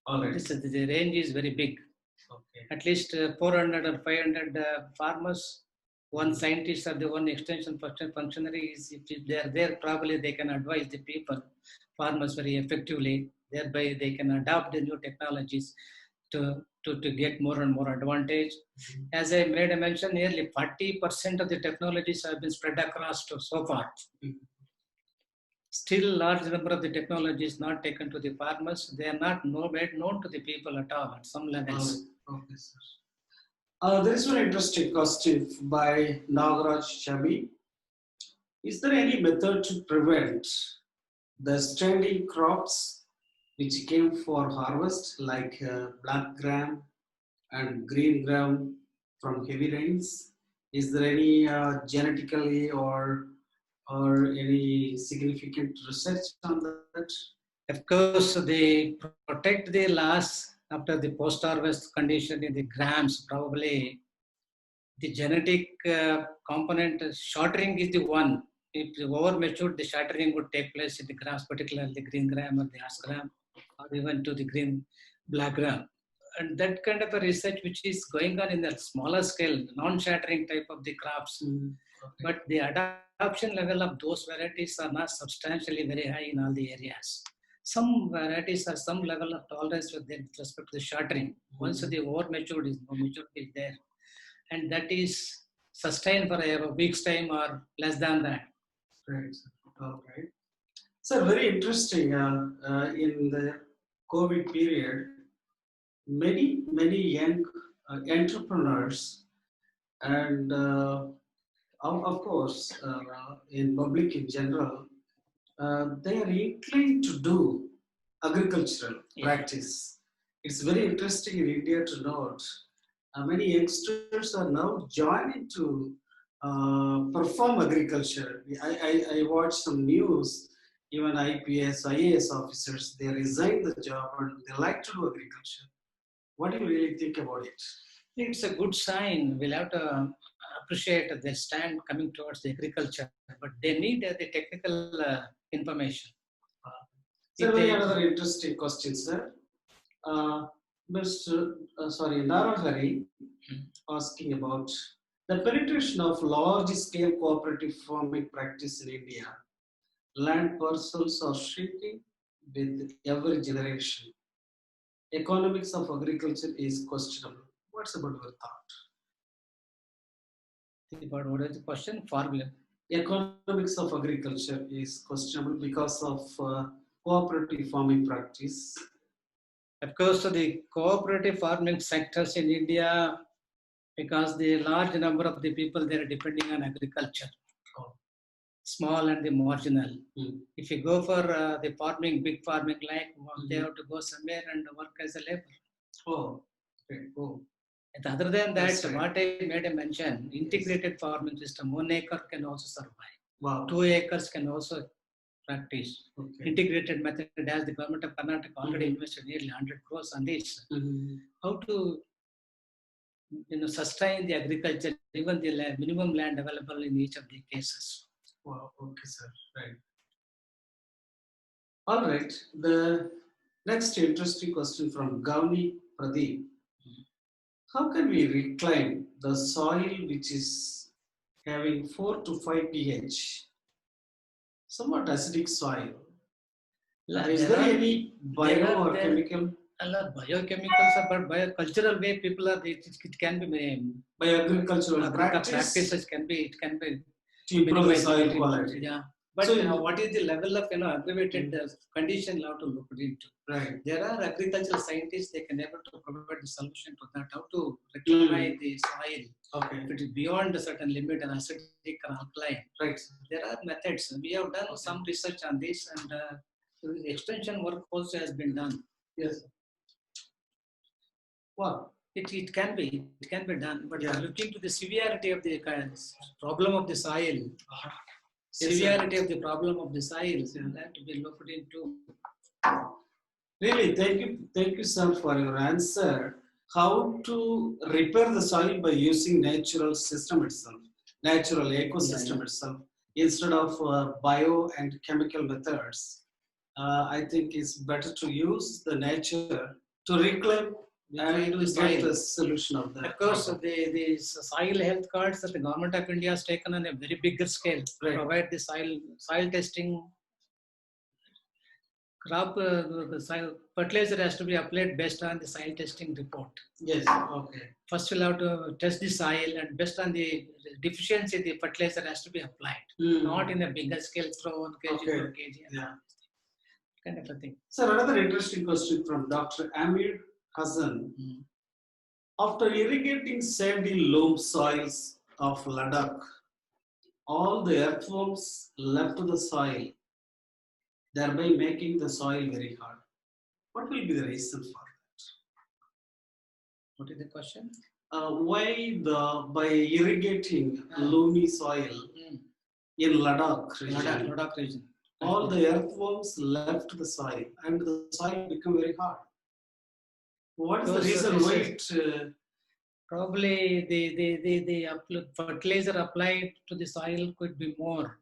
All right. The range is very big. Okay. At least 400 or 500 farmers, one scientist or the one extension functionary is, if they are there, probably they can advise the people, farmers very effectively. Thereby they can adopt the new technologies to get more and more advantage. As I made a mention, nearly 40% of the technologies have been spread across so far. Still, large number of the technologies not taken to the farmers. They are not made known to the people at all at some levels. Okay, sir. There is one interesting question by Nagaraj Chabi. Is there any method to prevent the standing crops which came for harvest, like black gram and green gram, from heavy rains? Is there any genetically or any significant research on that? Of course, they protect the loss after the post-harvest condition in the grams. Probably the genetic component shattering is the one. If over matured, the shattering would take place in the grams, particularly the green gram or the ash gram, or even to the green black gram. And that kind of a research which is going on in the smaller scale, non-shattering type of the crops. Okay. But the adoption level of those varieties are not substantially very high in all the areas. Some varieties have some level of tolerance with respect to the shattering. Once the over matured is there, and that is sustained for a week's time or less than that. Right. Okay. So very interesting. In the COVID period, many young entrepreneurs and of course in public in general, they are inclined to do agricultural practice. It's very interesting in India to note many youngsters are now joining to perform agriculture. I watched some news, even IPS, IAS officers, they resigned the job and they like to do agriculture. What do you really think about it? It's a good sign. We'll have to appreciate their stand coming towards the agriculture, but they need the technical information. So another interesting question, sir. Narahari asking about the penetration of large-scale cooperative farming practice in India. Land parcels are shrinking with every generation. Economics of agriculture is questionable. What's about your thought? But what is the question? Farming. Economics of agriculture is questionable because of cooperative farming practice. Of course, the cooperative farming sectors in India, because the large number of the people they are depending on agriculture, small and the marginal. If you go for the farming, big farming, like they have to go somewhere and work as a labor. Okay. And other than that, what I made a mention, integrated farming system, 1 acre can also survive. Wow. 2 acres can also practice. Okay. Integrated method, as the government of Karnataka already invested nearly 100 crores on this. How to sustain the agriculture, even the minimum land available in each of the cases. Wow, okay, sir. Right. All right. The next interesting question from Gauni Pradeep. How can we reclaim the soil which is having 4 to 5 pH? Somewhat acidic soil. Is there any bio or chemical? Biochemicals, but biocultural way people are. It can be by agricultural practices can be to improve the soil quality. Yeah, but so, what is the level of aggravated condition you have to look into? Right. There are agricultural scientists they can able to provide the solution to that. How to rectify the soil? Okay. If it is beyond a certain limit and acidic or alkaline. Right. There are methods. We have done some research on this, and extension work also has been done. Yes. Wow. It can be done, but Yeah. looking to the severity of the problem of the soil, Yes, severity sir. of the problem of the soil, that to be looked into. Really, thank you, sir, for your answer. How to repair the soil by using natural system itself, natural ecosystem itself, instead of bio and chemical methods. I think it's better to use the nature to reclaim and the get soil. the solution of that. Of course, the soil health cards that the government of India has taken on a very bigger scale, Right. provide the soil testing, crop the soil fertilizer has to be applied based on the soil testing report. Yes, okay. First, we'll have to test the soil, and based on the deficiency, the fertilizer has to be applied, not in a bigger scale, throw 1 kg, Okay. 2 kg, Yeah. kind of a thing. Sir, another interesting question from Dr. Amir Hassan. After irrigating sandy loam soils of Ladakh, all the earthworms left the soil, thereby making the soil very hard. What will be the reason for that? What is the question? Why by irrigating loamy soil in Ladakh region, Ladakh region, all the earthworms left the soil and the soil became very hard? What is the reason why it? Probably the fertilizer applied to the soil could be more.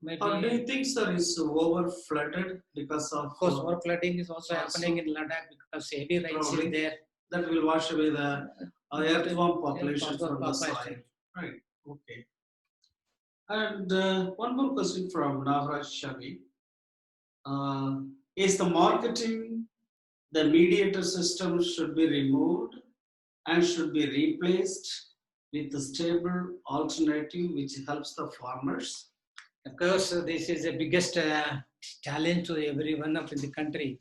Maybe, or do you think, sir, is over flooded because of? Of course, over flooding is also happening in Ladakh because heavy rains is there. That will wash away the earthworm population from the soil. Right. Okay. And one more question from Navraj Shabi. Is the marketing, the mediator system should be removed and should be replaced with a stable alternative which helps the farmers? Of course, this is the biggest challenge to everyone up in the country.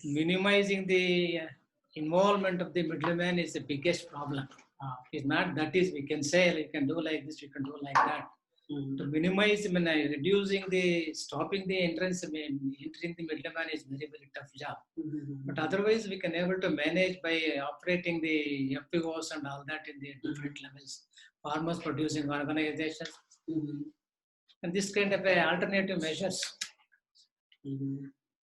Minimizing the involvement of the middleman is the biggest problem. It's not that is, we can say, we can do like this, we can do like that. To minimize, stopping the entrance, entering the middleman is very, very tough job. But otherwise, we can able to manage by operating the FPOs and all that in the different levels, farmers producing organizations, and this kind of alternative measures.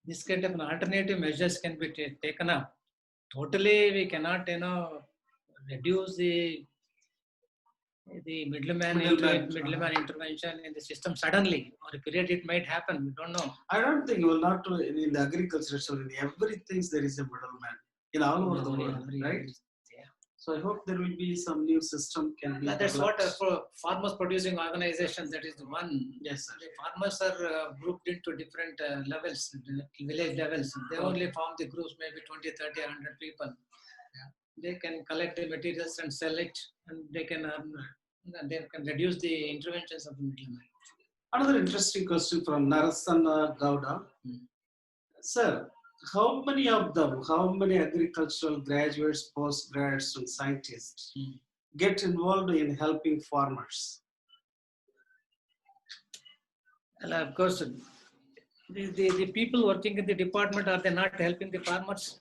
This kind of alternative measures can be taken up. Totally, we cannot, reduce the middleman intervention in the system suddenly, or a period it might happen. We don't know. I don't think not in the agriculture, so in everything there is a middleman in all over the world, right? Yeah. So I hope there will be some new system can be. That's what for farmers producing organizations. That is the one. Yes, sir. The farmers are grouped into different levels, village levels. They only form the groups, maybe 20, 30, 100 people. They can collect the materials and sell it, and they can reduce the interventions of the middleman. Another interesting question from Narasana Gowda. Sir, how many agricultural graduates, postgraduates, and scientists get involved in helping farmers? Well, of course, the people working in the department, are they not helping the farmers?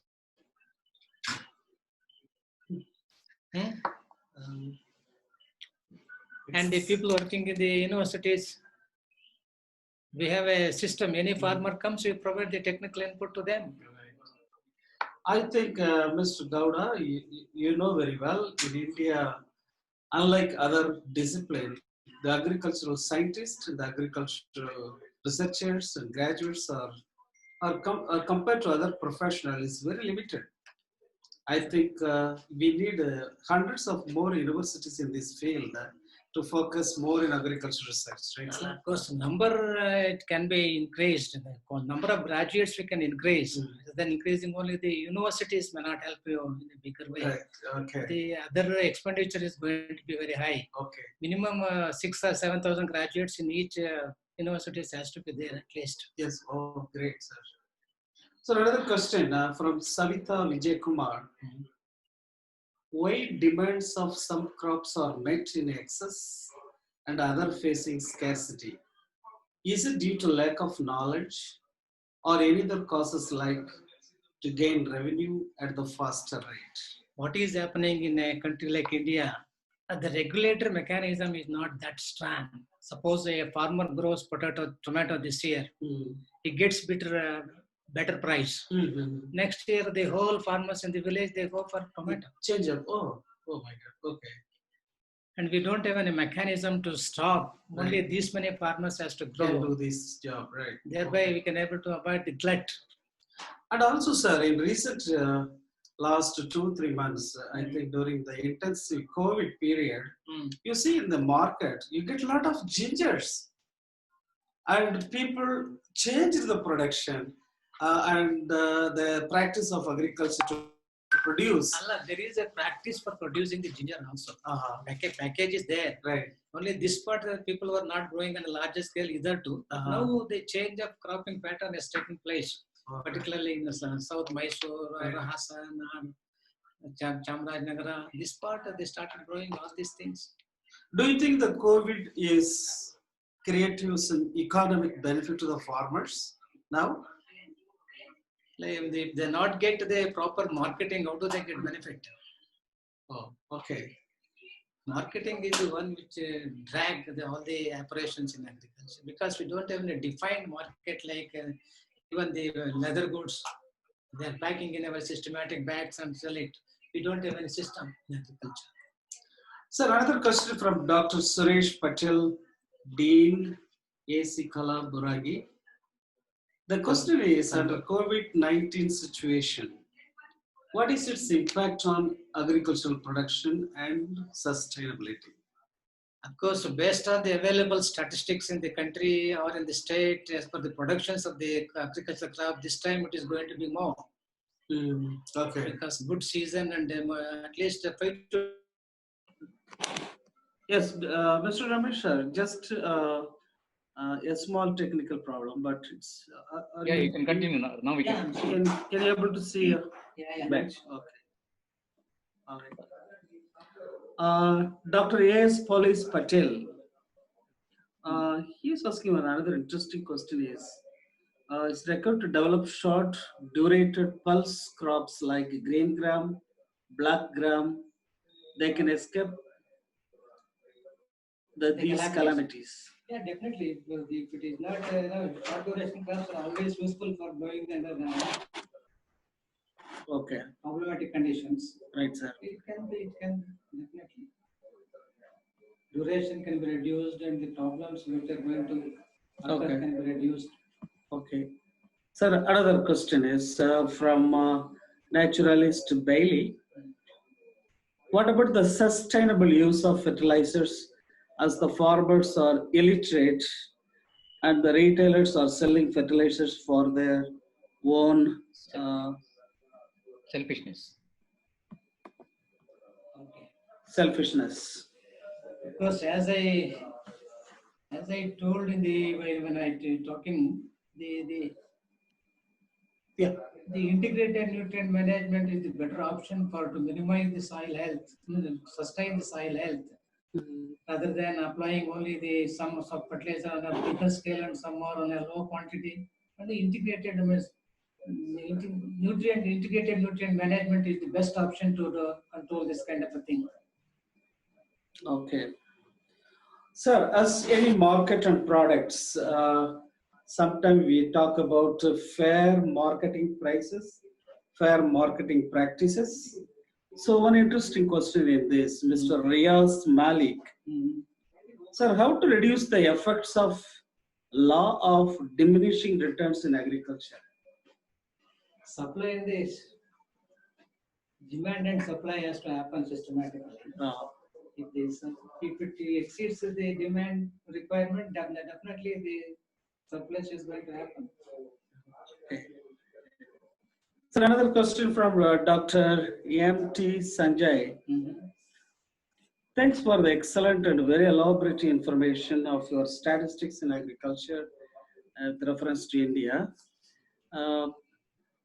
And the people working in the universities, we have a system. Any farmer comes, we provide the technical input to them. I think, Mr. Gowda, you know very well, in India, unlike other disciplines, the agricultural scientists and the agricultural researchers and graduates are compared to other professionals is very limited. I think we need hundreds of more universities in this field to focus more in agricultural research, right? Well, of course, number it can be increased. The number of graduates we can increase. Then increasing only the universities may not help you in a bigger way. Right. Okay. The other expenditure is going to be very high. Okay. Minimum 6,000 or 7,000 graduates in each university has to be there at least. Yes. Oh, great, sir. So another question from Savita Vijay Kumar. Why demands of some crops are met in excess and other facing scarcity? Is it due to lack of knowledge or any other causes like to gain revenue at the faster rate. What is happening in a country like India? The regulator mechanism is not that strong. Suppose a farmer grows tomato this year, he gets better price. Next year, the whole farmers in the village, they go for tomato. Change up. Oh my God. Okay. And we don't have any mechanism to stop. Right. Only these many farmers has to grow. Can do this job, right? Thereby, we can able to avoid the glut. And also, sir, in recent last 2-3 months, I think during the intensive COVID period, you see in the market, you get a lot of gingers. And people change the production and the practice of agriculture to produce. Allah, there is a practice for producing the ginger also. Package is there. Right. Only this part people were not growing on a larger scale either too. Now the change of cropping pattern is taking place, particularly in the South Mysore, Right. Hassan, Chamarajanagar. This part they started growing all these things. Do you think the COVID is creating some economic benefit to the farmers now? Like if they not get the proper marketing, how do they get benefit? Oh, okay. Marketing is the one which drag all the operations in agriculture, because we don't have a defined market like even the leather goods. They are packing in our systematic bags and sell it. We don't have any system in agriculture. Sir, another question from Dr. Suresh Patel, Dean, AC Kala Buragi. The question is, under COVID-19 situation, what is its impact on agricultural production and sustainability? Of course, based on the available statistics in the country or in the state, as per the productions of the agricultural crop, this time it is going to be more. Okay. Because good season and at least 5 to. Yes, Mr. Ramesh, sir, just a small technical problem, but it's. Yeah, you can continue now. Now we can. Can you able to see your batch? Okay. All right. Dr. A.S. Police Patel, he is asking another interesting question is, it's required to develop short durated pulse crops like green gram, black gram. They can escape these calamities. Yeah, definitely. If it is not, short duration crops are always useful for growing under Okay. problematic conditions. Right, sir. It can definitely. Duration can be reduced and the problems which are going to occur can be reduced. Okay. Sir, another question is from naturalist Bailey. What about the sustainable use of fertilizers, as the farmers are illiterate and the retailers are selling fertilizers for their own Selfishness. Okay. selfishness? Because as I told in the when I talking the integrated nutrient management is the better option to minimize the soil health, sustain the soil health, rather than applying only some fertilizer on a bigger scale and some more on a low quantity. And the integrated nutrient management is the best option to control this kind of a thing. Okay. Sir, as any market and products, sometimes we talk about fair marketing prices, fair marketing practices. So one interesting question in this, Mr. Riaz Malik. Sir, how to reduce the effects of law of diminishing returns in agriculture? Supply in this demand and supply has to happen systematically. If it exceeds the demand requirement, definitely the surplus is going to happen. Okay. So another question from Dr. M.T. Sanjay. Thanks for the excellent and very elaborate information of your statistics in agriculture with reference to India.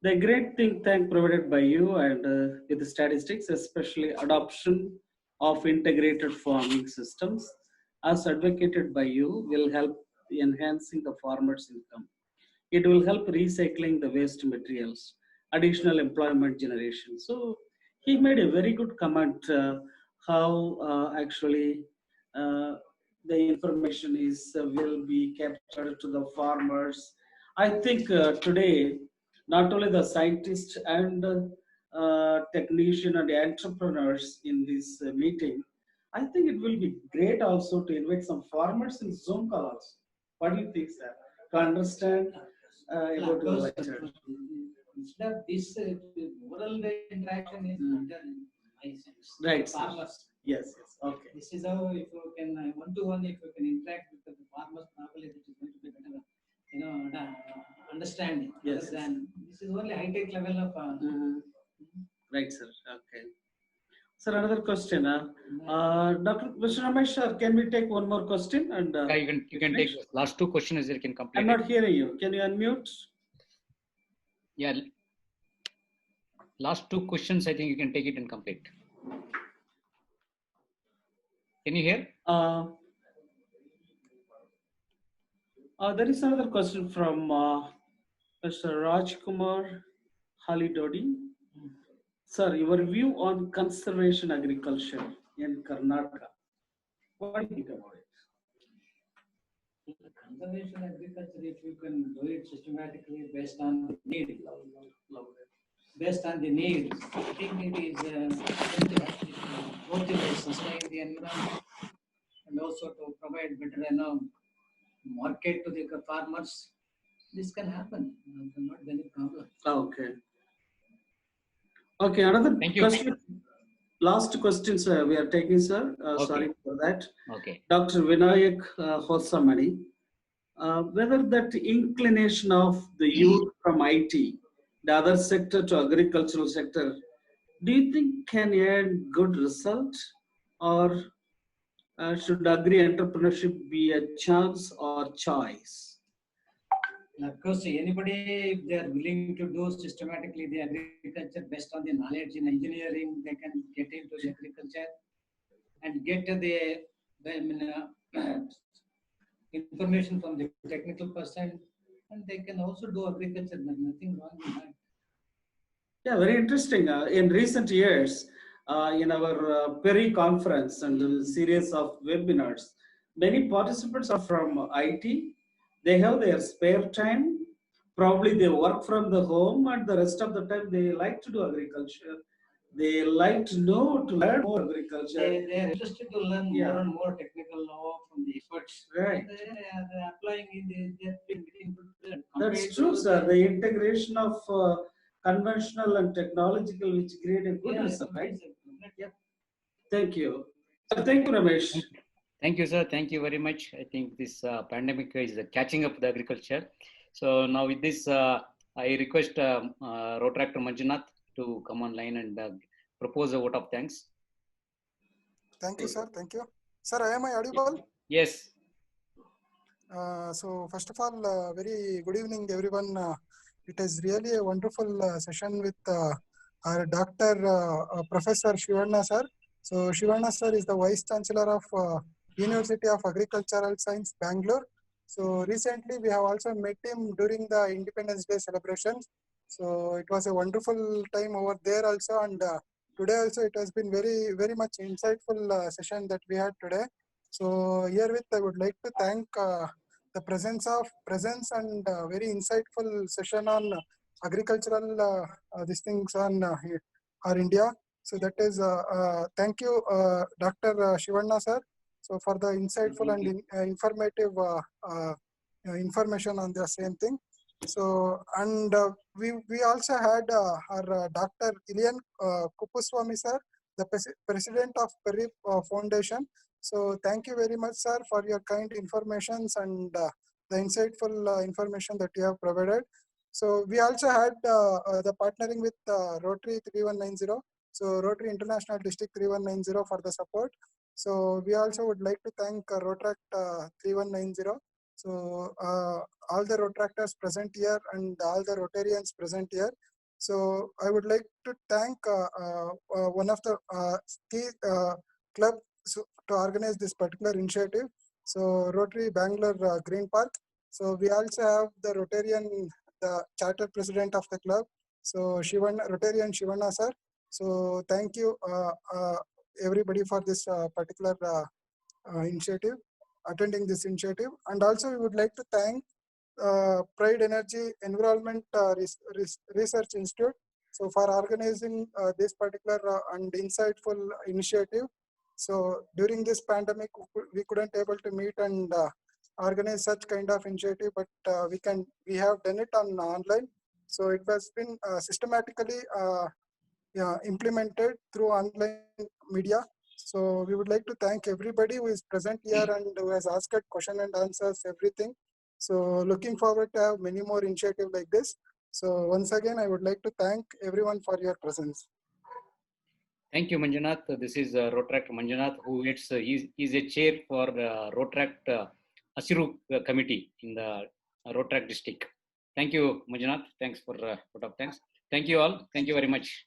The great think tank provided by you and with the statistics, especially adoption of integrated farming systems, as advocated by you, will help enhancing the farmers' income. It will help recycling the waste materials additional employment generation. So he made a very good comment how actually the information is will be captured to the farmers. I think today not only the scientists and technician and entrepreneurs in this meeting, I think it will be great also to invite some farmers in Zoom call also. What do you think, sir? To understand about the lecture. Instead of this, oral interaction is better in my sense. Right, sir. Farmers. Yes, yes. Okay. This is how if you can one-to-one, if you can interact with the farmers properly, it is going to be better. Understanding. Yes. Than this is only high-tech level of. Right, sir. Okay. Sir, another question. Dr. Mr. Ramesh, sir, can we take one more question? And Yeah, you can take the last two questions. You can complete. I'm not hearing you. Can you unmute? Yeah. Last two questions, I think you can take it and complete. Can you hear? There is another question from Mr. Rajkumar Halidodi. Sir, your view on conservation agriculture in Karnataka. What do you think about it? Conservation agriculture, if you can do it systematically based on the need, based on the needs, I think it is both to sustain the environment and also to provide better market to the farmers. This can happen. Not any problem. Okay. Okay, another Thank you. question. Last question, sir, we are taking, sir. Okay. Sorry for that. Okay. Dr. Vinayak Hosamani, whether that inclination of the youth from IT, the other sector to agricultural sector, do you think can add good result, or should agri-entrepreneurship be a chance or choice? Of course, anybody, if they are willing to do systematically the agriculture based on the knowledge in engineering, they can get into the agriculture and get the information from the technical person, and they can also do agriculture. There's nothing wrong with that. Yeah, very interesting. In recent years, in our Peri conference and a series of webinars, many participants are from IT. They have their spare time. Probably they work from the home, and the rest of the time they like to do agriculture. They like to learn more agriculture. They are interested to learn more and more technical know from the experts. Right. They are applying in the That's true, sir. The integration of conventional and technological, which create a good result, right? Yeah. Thank you. Thank you, Ramesh. Thank you, sir. Thank you very much. I think this pandemic is catching up the agriculture. So now with this, I request Rotaractor Manjunath to come online and propose a vote of thanks. Thank you, sir. Thank you. Sir, am I audible? Yes. So first of all, very good evening, everyone. It is really a wonderful session with our Dr. Professor Shivanna, sir. So Shivanna, sir, is the Vice Chancellor of University of Agricultural Science, Bangalore. So recently, we have also met him during the Independence Day celebrations. So it was a wonderful time over there also, and today also it has been very much insightful session that we had today. So herewith I would like to thank the presence and very insightful session on agricultural these things on our India. So that is thank you, Dr. Shivanna, sir. So for the insightful and informative information on the same thing. So and we also had our Dr. Ilian Kupuswamy, sir, the president of Peri Foundation. So thank you very much, sir, for your kind informations and the insightful information that you have provided. So we also had the partnering with Rotary 3190. So Rotary International District 3190 for the support. So we also would like to thank Rotaract 3190. So all the Rotaractors present here and all the Rotarians present here. So I would like to thank one of the key club to organize this particular initiative. So Rotary Bangalore Green Park. So we also have the Rotarian, the charter president of the club. So Rotarian Shivanna sir. So thank you everybody for this particular initiative, attending this initiative. And also we would like to thank Pride Energy Environment Research Institute, so for organizing this particular and insightful initiative. So during this pandemic, we couldn't able to meet and organize such kind of initiative, but we have done it on online. So it has been systematically implemented through online media. So we would like to thank everybody who is present here and who has asked question and answers, everything. So looking forward to have many more initiatives like this. So once again, I would like to thank everyone for your presence. Thank you, Manjunath. This is Rotaract Manjunath, who is a chair for Rotaract Asiru committee in the Rotaract district. Thank you, Manjunath. Thanks for vote of thanks. Thank you all. Thank you very much.